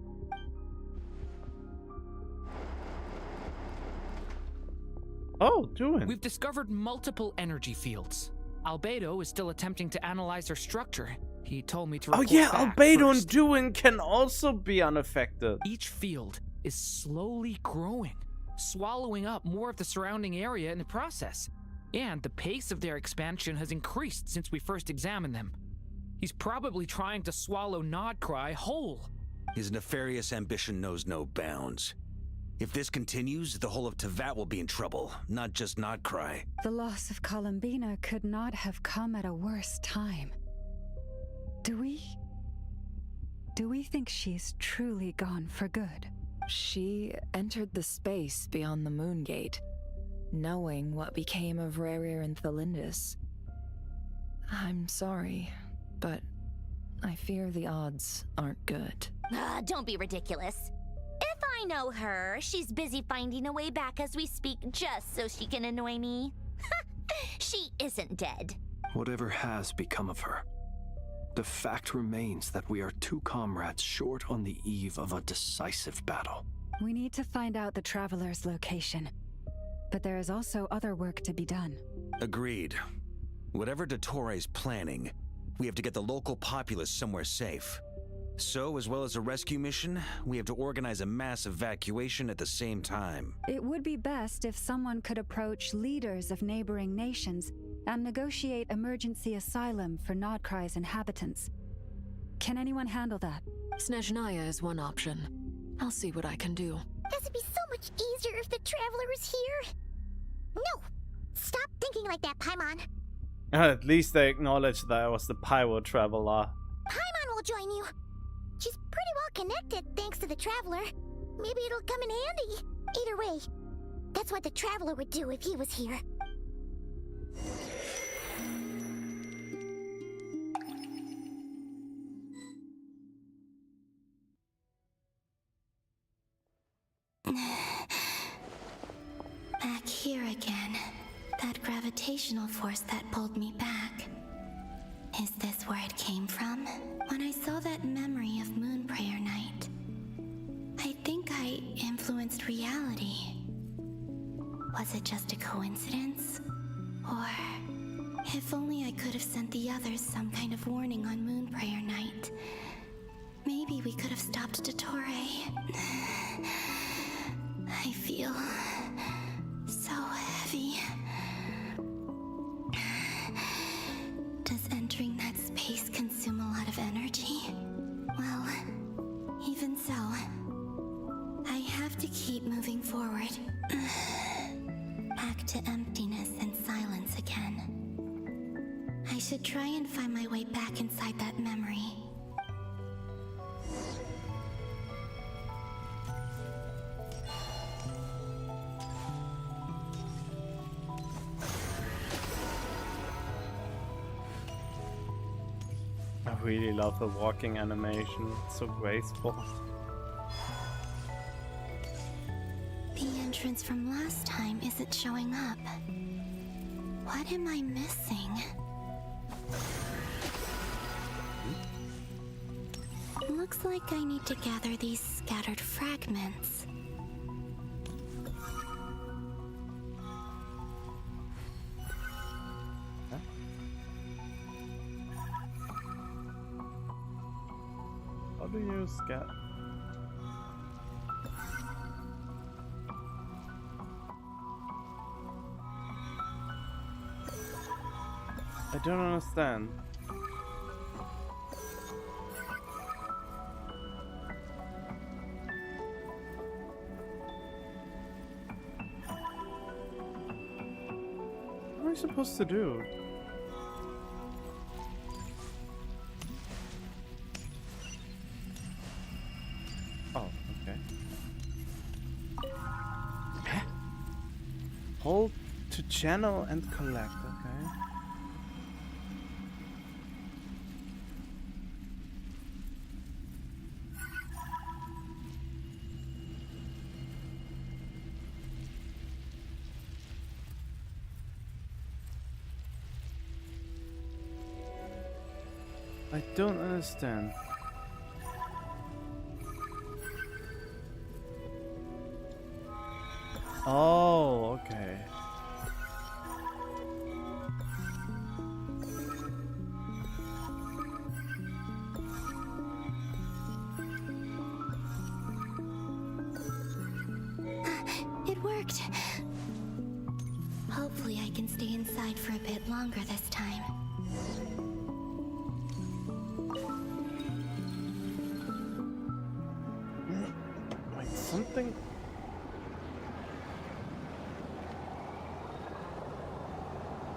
Oh, doing. We've discovered multiple energy fields. Albedo is still attempting to analyze their structure. He told me to Oh report yeah, back Albedo and first. Doing can also be unaffected. Each field is slowly growing, swallowing up more of the surrounding area in the process. And the pace of their expansion has increased since we first examined them. He's probably trying to swallow Nodcry whole. His nefarious ambition knows no bounds. If this continues, the whole of Teyvat will be in trouble, not just Nodcry. The loss of Columbina could not have come at a worse time. Do we think she's truly gone for good? She entered the space beyond the Moon Gate, knowing what became of Rerir and Thelindis. I'm sorry, but I fear the odds aren't good. Don't be ridiculous. If I know her, she's busy finding a way back as we speak just so she can annoy me. She isn't dead. Whatever has become of her, the fact remains that we are two comrades short on the eve of a decisive battle. We need to find out the Traveler's location. But there is also other work to be done. Agreed. Whatever Dottoro's planning, we have to get the local populace somewhere safe. So, as well as a rescue mission, we have to organize a mass evacuation at the same time. It would be best if someone could approach leaders of neighboring nations and negotiate emergency asylum for Nodcry's inhabitants. Can anyone handle that? Snezhnaya is one option. I'll see what I can do. This would be so much easier if the Traveler was here. No! Stop thinking like that, Paimon. At least they acknowledge that I was the Pyro Traveler. Paimon will join you. She's pretty well connected thanks to the Traveler. Maybe it'll come in handy. Either way, that's what the Traveler would do if he was here. Back here again. That gravitational force that pulled me back. Is this where it came from? When I saw that memory of Moon Prayer Night, I think I influenced reality. Was it just a coincidence? Or if only I could have sent the others some kind of warning on Moon Prayer Night. Maybe we could have stopped Dottore. I feel so heavy. Does entering that space consume a lot of energy? Well, even so, I have to keep moving forward. Back to emptiness and silence again. I should try and find my way back inside that memory. I really love the walking animation. It's so graceful. The entrance from last time isn't showing up. What am I missing? Looks like I need to gather these scattered fragments. How do you scat? I don't understand. What am I supposed to do? Oh, okay. Hold to channel and collect, okay. I don't understand. Oh, okay. It worked. Hopefully I can stay inside for a bit longer this time. Wait, something...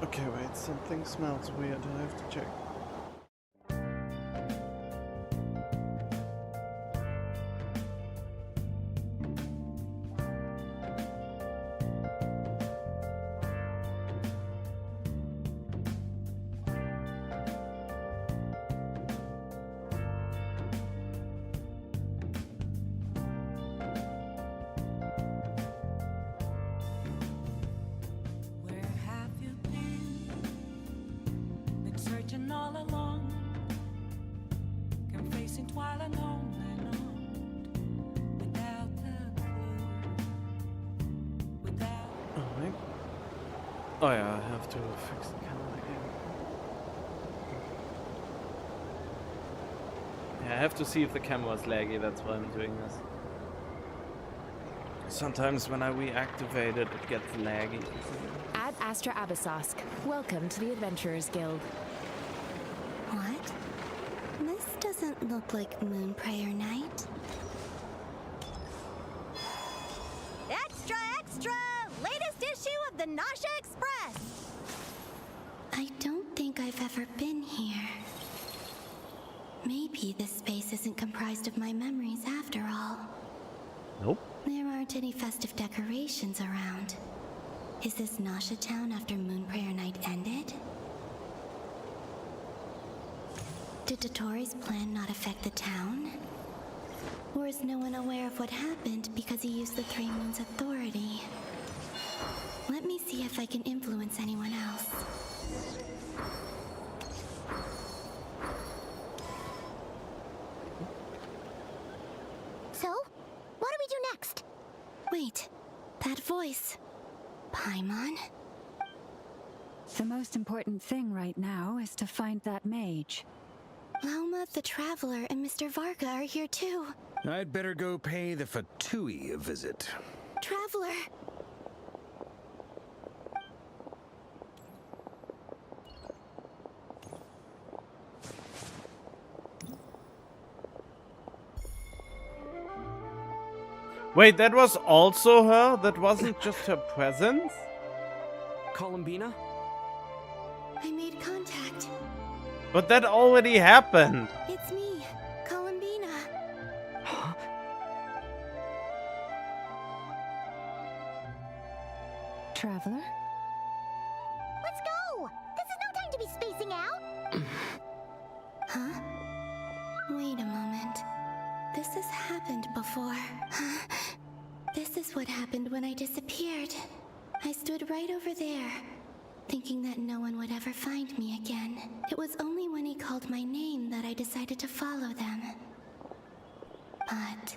Okay, wait, something smells weird. I have to check. All along, confessing while alone and on, without the clue, without. Oh, wait. Oh yeah, I have to fix the camera again. Yeah, I have to see if the camera is laggy. That's why I'm doing this. Sometimes when I reactivate it, it gets laggy. Ad Astra Abyssosk. Welcome to the Adventurers Guild. What? This doesn't look like Moonprayer Night. Extra, extra! Latest issue of the Nasha Express! I don't think I've ever been here. Maybe this space isn't comprised of my memories after all. Nope. There aren't any festive decorations around. Is this Nasha Town after Moonprayer Night ended? Did Dotori's plan not affect the town? Or is no one aware of what happened because he used the Three Moons' authority? Let me see if I can influence anyone else. So, what do we do next? Wait, that voice. Paimon? The most important thing right now is to find that mage. Lauma, the Traveler, and Mr. Varga are here too. I'd better go pay the Fatui a visit. Traveler! Wait, that was also her? That wasn't just her presence? Columbina? I made contact. But that already happened. It's me, Columbina. Huh? Traveler? Let's go! This is no time to be spacing out! Huh? Wait a moment. This has happened before. This is what happened when I disappeared. I stood right over there, thinking that no one would ever find me again. It was only when he called my name that I decided to follow them. But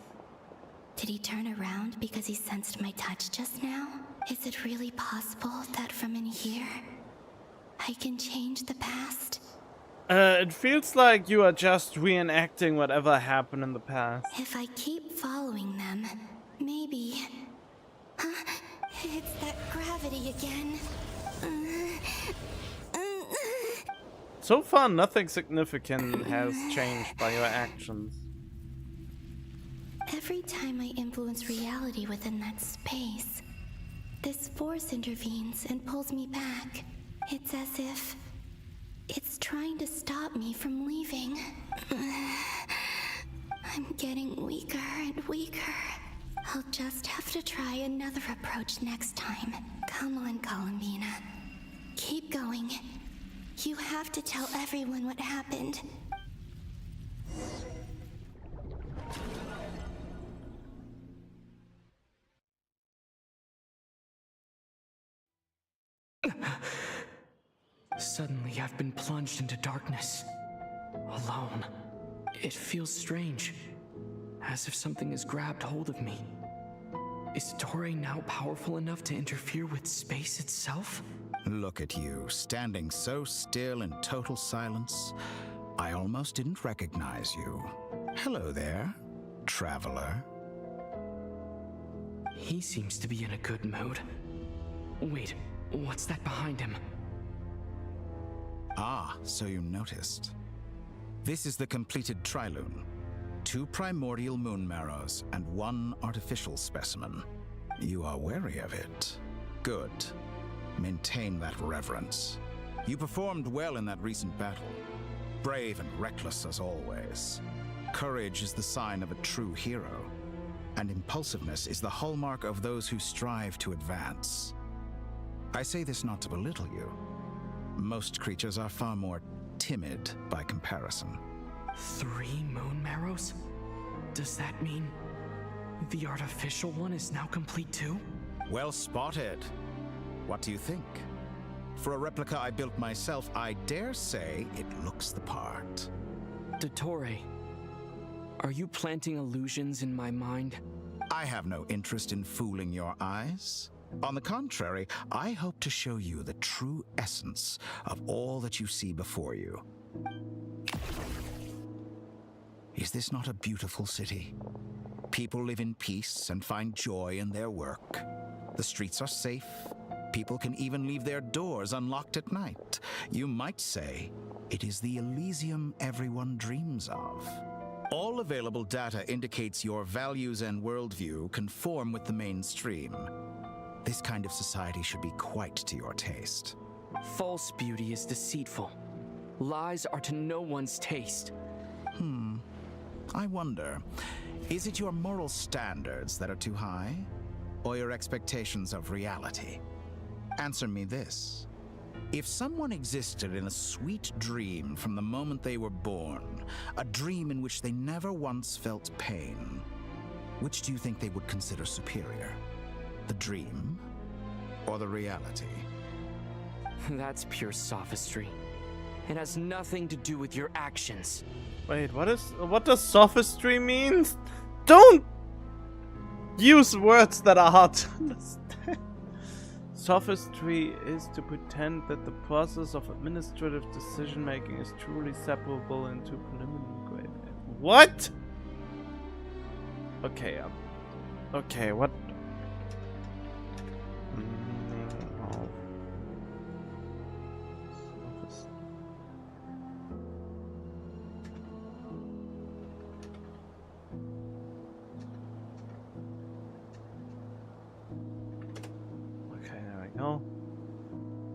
did he turn around because he sensed my touch just now? Is it really possible that from in here, I can change the past? It feels like you are just reenacting whatever happened in the past. If I keep following them, maybe... It's that gravity again. So far, nothing significant has changed by your actions. Every time I influence reality within that space, this force intervenes and pulls me back. It's as if it's trying to stop me from leaving. I'm getting weaker and weaker. I'll just have to try another approach next time. Come on, Columbina. Keep going. You have to tell everyone what happened. Suddenly, I've been plunged into darkness. alone. It feels strange, as if something has grabbed hold of me. Is Torre now powerful enough to interfere with space itself? Look at you, standing so still in total silence. I almost didn't recognize you. Hello there, traveler. He seems to be in a good mood. Wait, what's that behind him? Ah, so you noticed. This is the completed Trilune. 2 primordial moon marrows and 1 artificial specimen. You are wary of it. Good. Maintain that reverence. You performed well in that recent battle. Brave and reckless as always. Courage is the sign of a true hero, and impulsiveness is the hallmark of those who strive to advance. I say this not to belittle you. Most creatures are far more timid by comparison. 3 moon marrows? Does that mean the artificial one is now complete too? Well spotted. What do you think? For a replica I built myself, I dare say it looks the part. Dottore, are you planting illusions in my mind? I have no interest in fooling your eyes. On the contrary, I hope to show you the true essence of all that you see before you. Is this not a beautiful city? People live in peace and find joy in their work. The streets are safe. People can even leave their doors unlocked at night. You might say it is the Elysium everyone dreams of. All available data indicates your values and worldview conform with the mainstream. This kind of society should be quite to your taste. False beauty is deceitful. Lies are to no one's taste. I wonder, is it your moral standards that are too high, or your expectations of reality? Answer me this. If someone existed in a sweet dream from the moment they were born, a dream in which they never once felt pain, which do you think they would consider superior? The dream or the reality? That's pure sophistry. It has nothing to do with your actions. Wait, what does sophistry mean? Don't use words that are hard to understand. Sophistry is to pretend that the process of administrative decision-making is truly separable into preliminary grade. What? Okay, okay, what? Oh. No.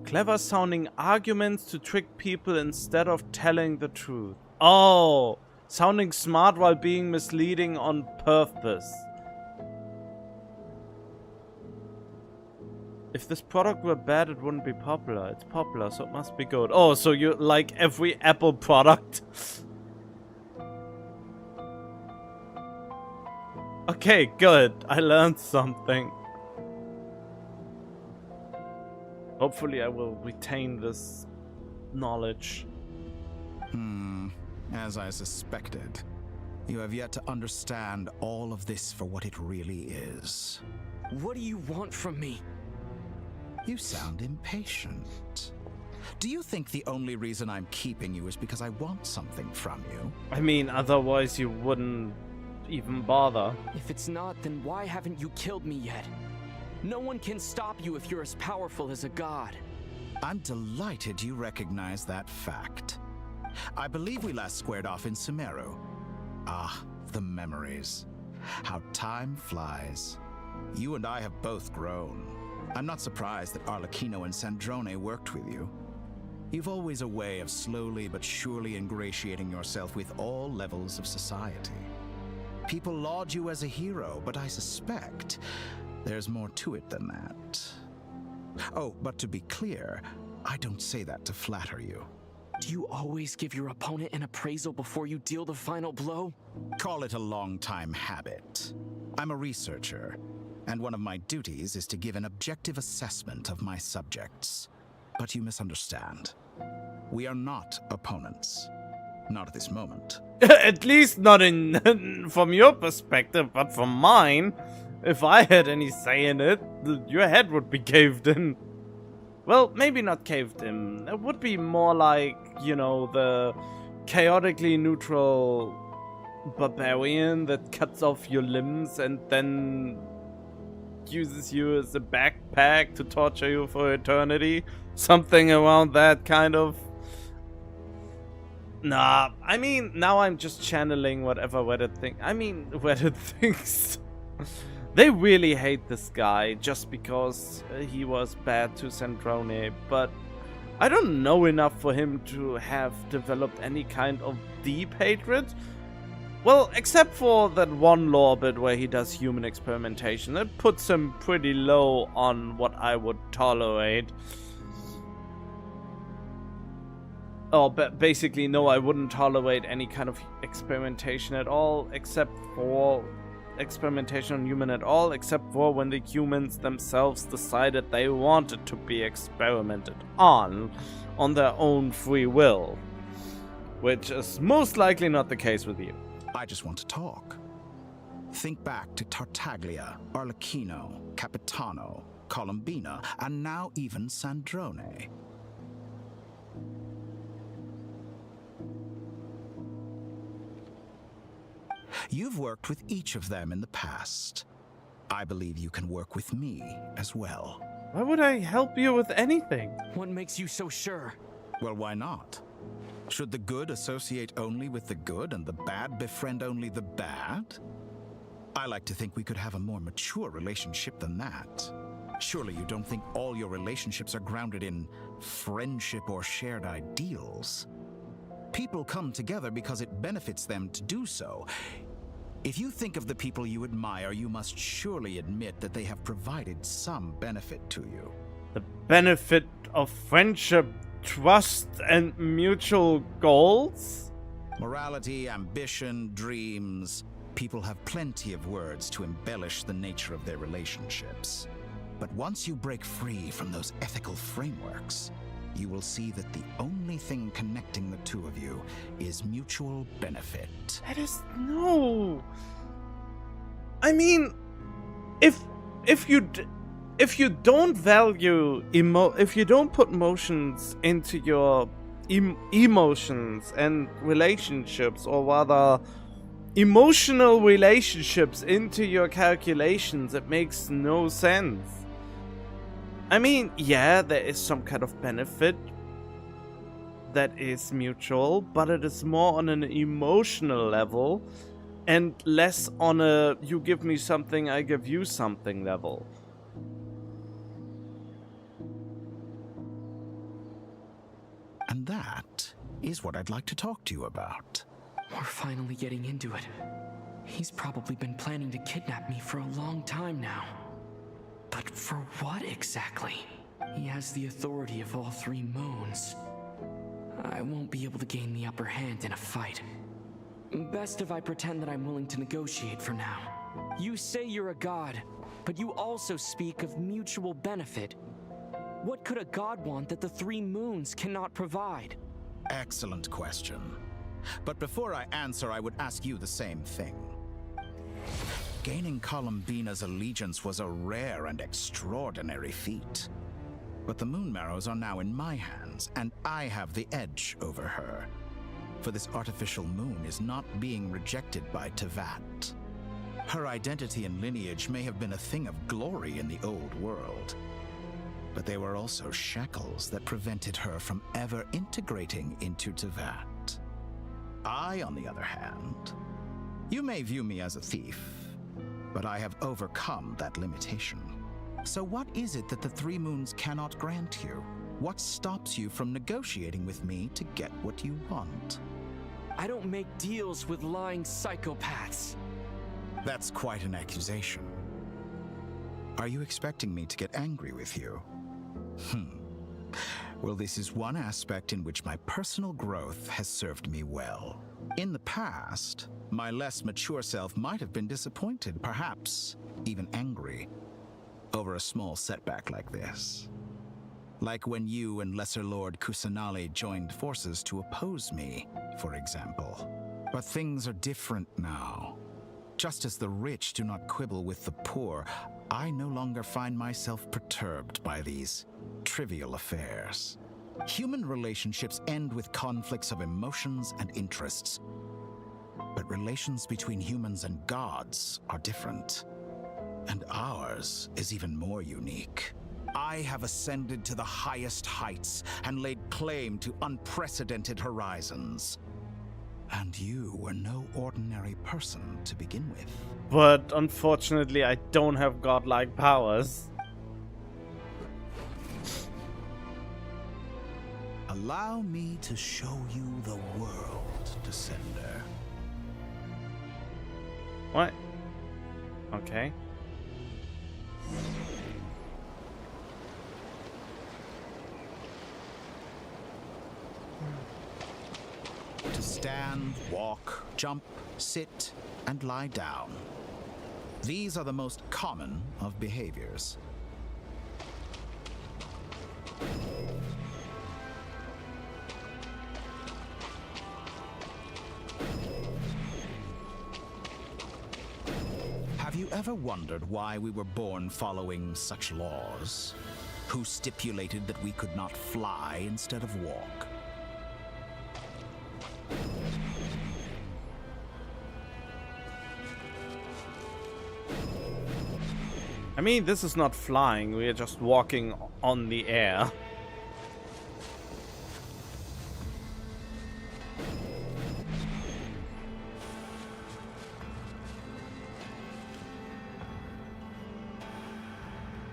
Clever sounding arguments to trick people instead of telling the truth. Oh, sounding smart while being misleading on purpose. If this product were bad, it wouldn't be popular. It's popular, so it must be good. Oh, so you like every Apple product. Okay, good. I learned something. Hopefully I will retain this knowledge. As I suspected. You have yet to understand all of this for what it really is. What do you want from me? You sound impatient. Do you think the only reason I'm keeping you is because I want something from you? I mean, otherwise you wouldn't even bother. If it's not, then why haven't you killed me yet? No one can stop you if you're as powerful as a god. I'm delighted you recognize that fact. I believe we last squared off in Sumeru. Ah, the memories. How time flies. You and I have both grown. I'm not surprised that Arlecchino and Sandrone worked with you. You've always a way of slowly but surely ingratiating yourself with all levels of society. People laud you as a hero, but I suspect there's more to it than that. Oh, but to be clear, I don't say that to flatter you. Do you always give your opponent an appraisal before you deal the final blow? Call it a long-time habit. I'm a researcher, and one of my duties is to give an objective assessment of my subjects. But you misunderstand. We are not opponents. Not at this moment. At least not in from your perspective, but from mine. If I had any say in it, your head would be caved in. Well, maybe not caved in. It would be more like, you know, the chaotically neutral barbarian that cuts off your limbs and then uses you as a backpack to torture you for eternity. Something around that kind of. Nah, I mean, now I'm just channeling whatever Reddit thinks. They really hate this guy just because he was bad to Sandrone, but I don't know enough for him to have developed any kind of deep hatred. Well, except for that one lore bit where he does human experimentation. That puts him pretty low on what I would tolerate. Or basically, no, I wouldn't tolerate any kind of experimentation at all, except for experimentation on human at all, except for when the humans themselves decided they wanted to be experimented on their own free will. Which is most likely not the case with you. I just want to talk. Think back to Tartaglia, Arlecchino, Capitano, Columbina, and now even Sandrone. You've worked with each of them in the past. I believe you can work with me as well. Why would I help you with anything? What makes you so sure? Well, why not? Should the good associate only with the good and the bad befriend only the bad? I like to think we could have a more mature relationship than that. Surely you don't think all your relationships are grounded in friendship or shared ideals? People come together because it benefits them to do so. If you think of the people you admire, you must surely admit that they have provided some benefit to you. The benefit of friendship, trust, and mutual goals? Morality, ambition, dreams. People have plenty of words to embellish the nature of their relationships. But once you break free from those ethical frameworks, you will see that the only thing connecting the two of you is mutual benefit. That is no. I mean, if you don't value if you don't put emotions into your emotions and relationships, or rather emotional relationships into your calculations, it makes no sense. I mean, yeah, there is some kind of benefit that is mutual, but it is more on an emotional level and less on a you give me something, I give you something level. And that is what I'd like to talk to you about. We're finally getting into it. He's probably been planning to kidnap me for a long time now. But for what exactly? He has the authority of all three moons. I won't be able to gain the upper hand in a fight. Best if I pretend that I'm willing to negotiate for now. You say you're a god, but you also speak of mutual benefit. What could a god want that the three moons cannot provide? Excellent question. But before I answer, I would ask you the same thing. Gaining Columbina's allegiance was a rare and extraordinary feat. But the Moon Marrows are now in my hands, and I have the edge over her. For this artificial moon is not being rejected by Tevat. Her identity and lineage may have been a thing of glory in the old world, but they were also shackles that prevented her from ever integrating into Tevat. I, on the other hand, you may view me as a thief, but I have overcome that limitation. So what is it that the three moons cannot grant you? What stops you from negotiating with me to get what you want? I don't make deals with lying psychopaths. That's quite an accusation. Are you expecting me to get angry with you? Well, this is one aspect in which my personal growth has served me well. In the past, my less mature self might have been disappointed, perhaps even angry, over a small setback like this. Like when you and Lesser Lord Kusanali joined forces to oppose me, for example. But things are different now. Just as the rich do not quibble with the poor, I no longer find myself perturbed by these trivial affairs. Human relationships end with conflicts of emotions and interests. But relations between humans and gods are different. And ours is even more unique. I have ascended to the highest heights and laid claim to unprecedented horizons. And you were no ordinary person to begin with. But unfortunately, I don't have godlike powers. Allow me to show you the world, Descender. What? Okay. To stand, walk, jump, sit, and lie down. These are the most common of behaviors. Have you ever wondered why we were born following such laws? Who stipulated that we could not fly instead of walk? I mean, this is not flying, we are just walking on the air.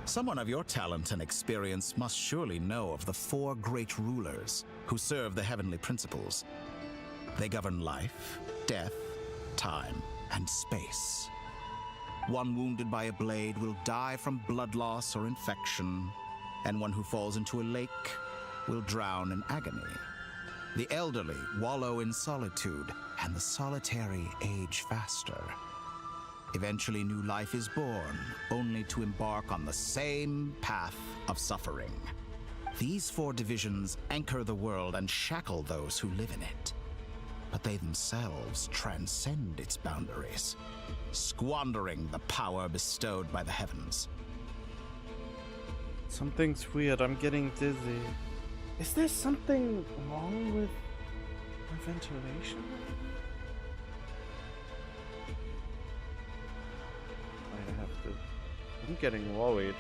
Someone of your talent and experience must surely know of the 4 great rulers who serve the heavenly principles. They govern life, death, time, and space. One wounded by a blade will die from blood loss or infection, and one who falls into a lake will drown in agony. The elderly wallow in solitude, and the solitary age faster. Eventually, new life is born, only to embark on the same path of suffering. These 4 divisions anchor the world and shackle those who live in it. But they themselves transcend its boundaries, squandering the power bestowed by the heavens. Something's weird, I'm getting dizzy. Is there something wrong with my ventilation? I have to... I'm getting worried.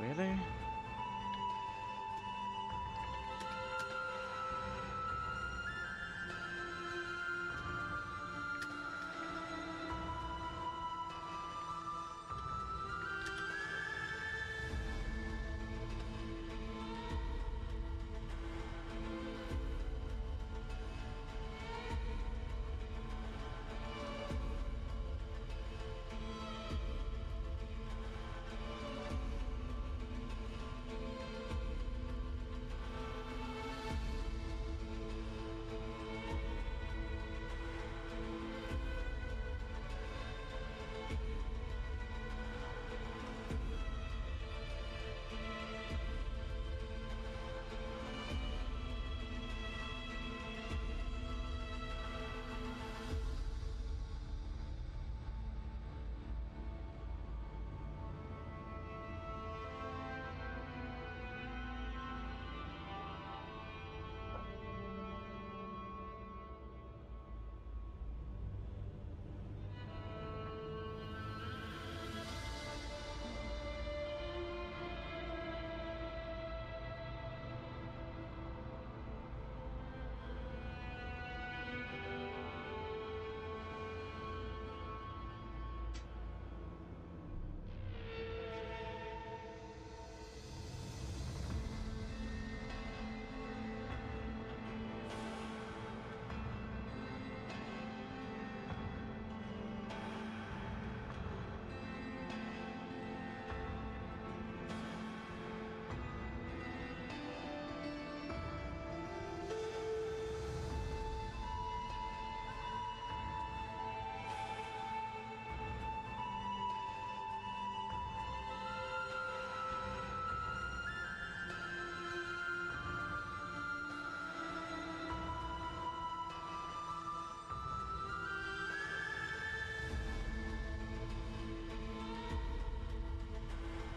Really?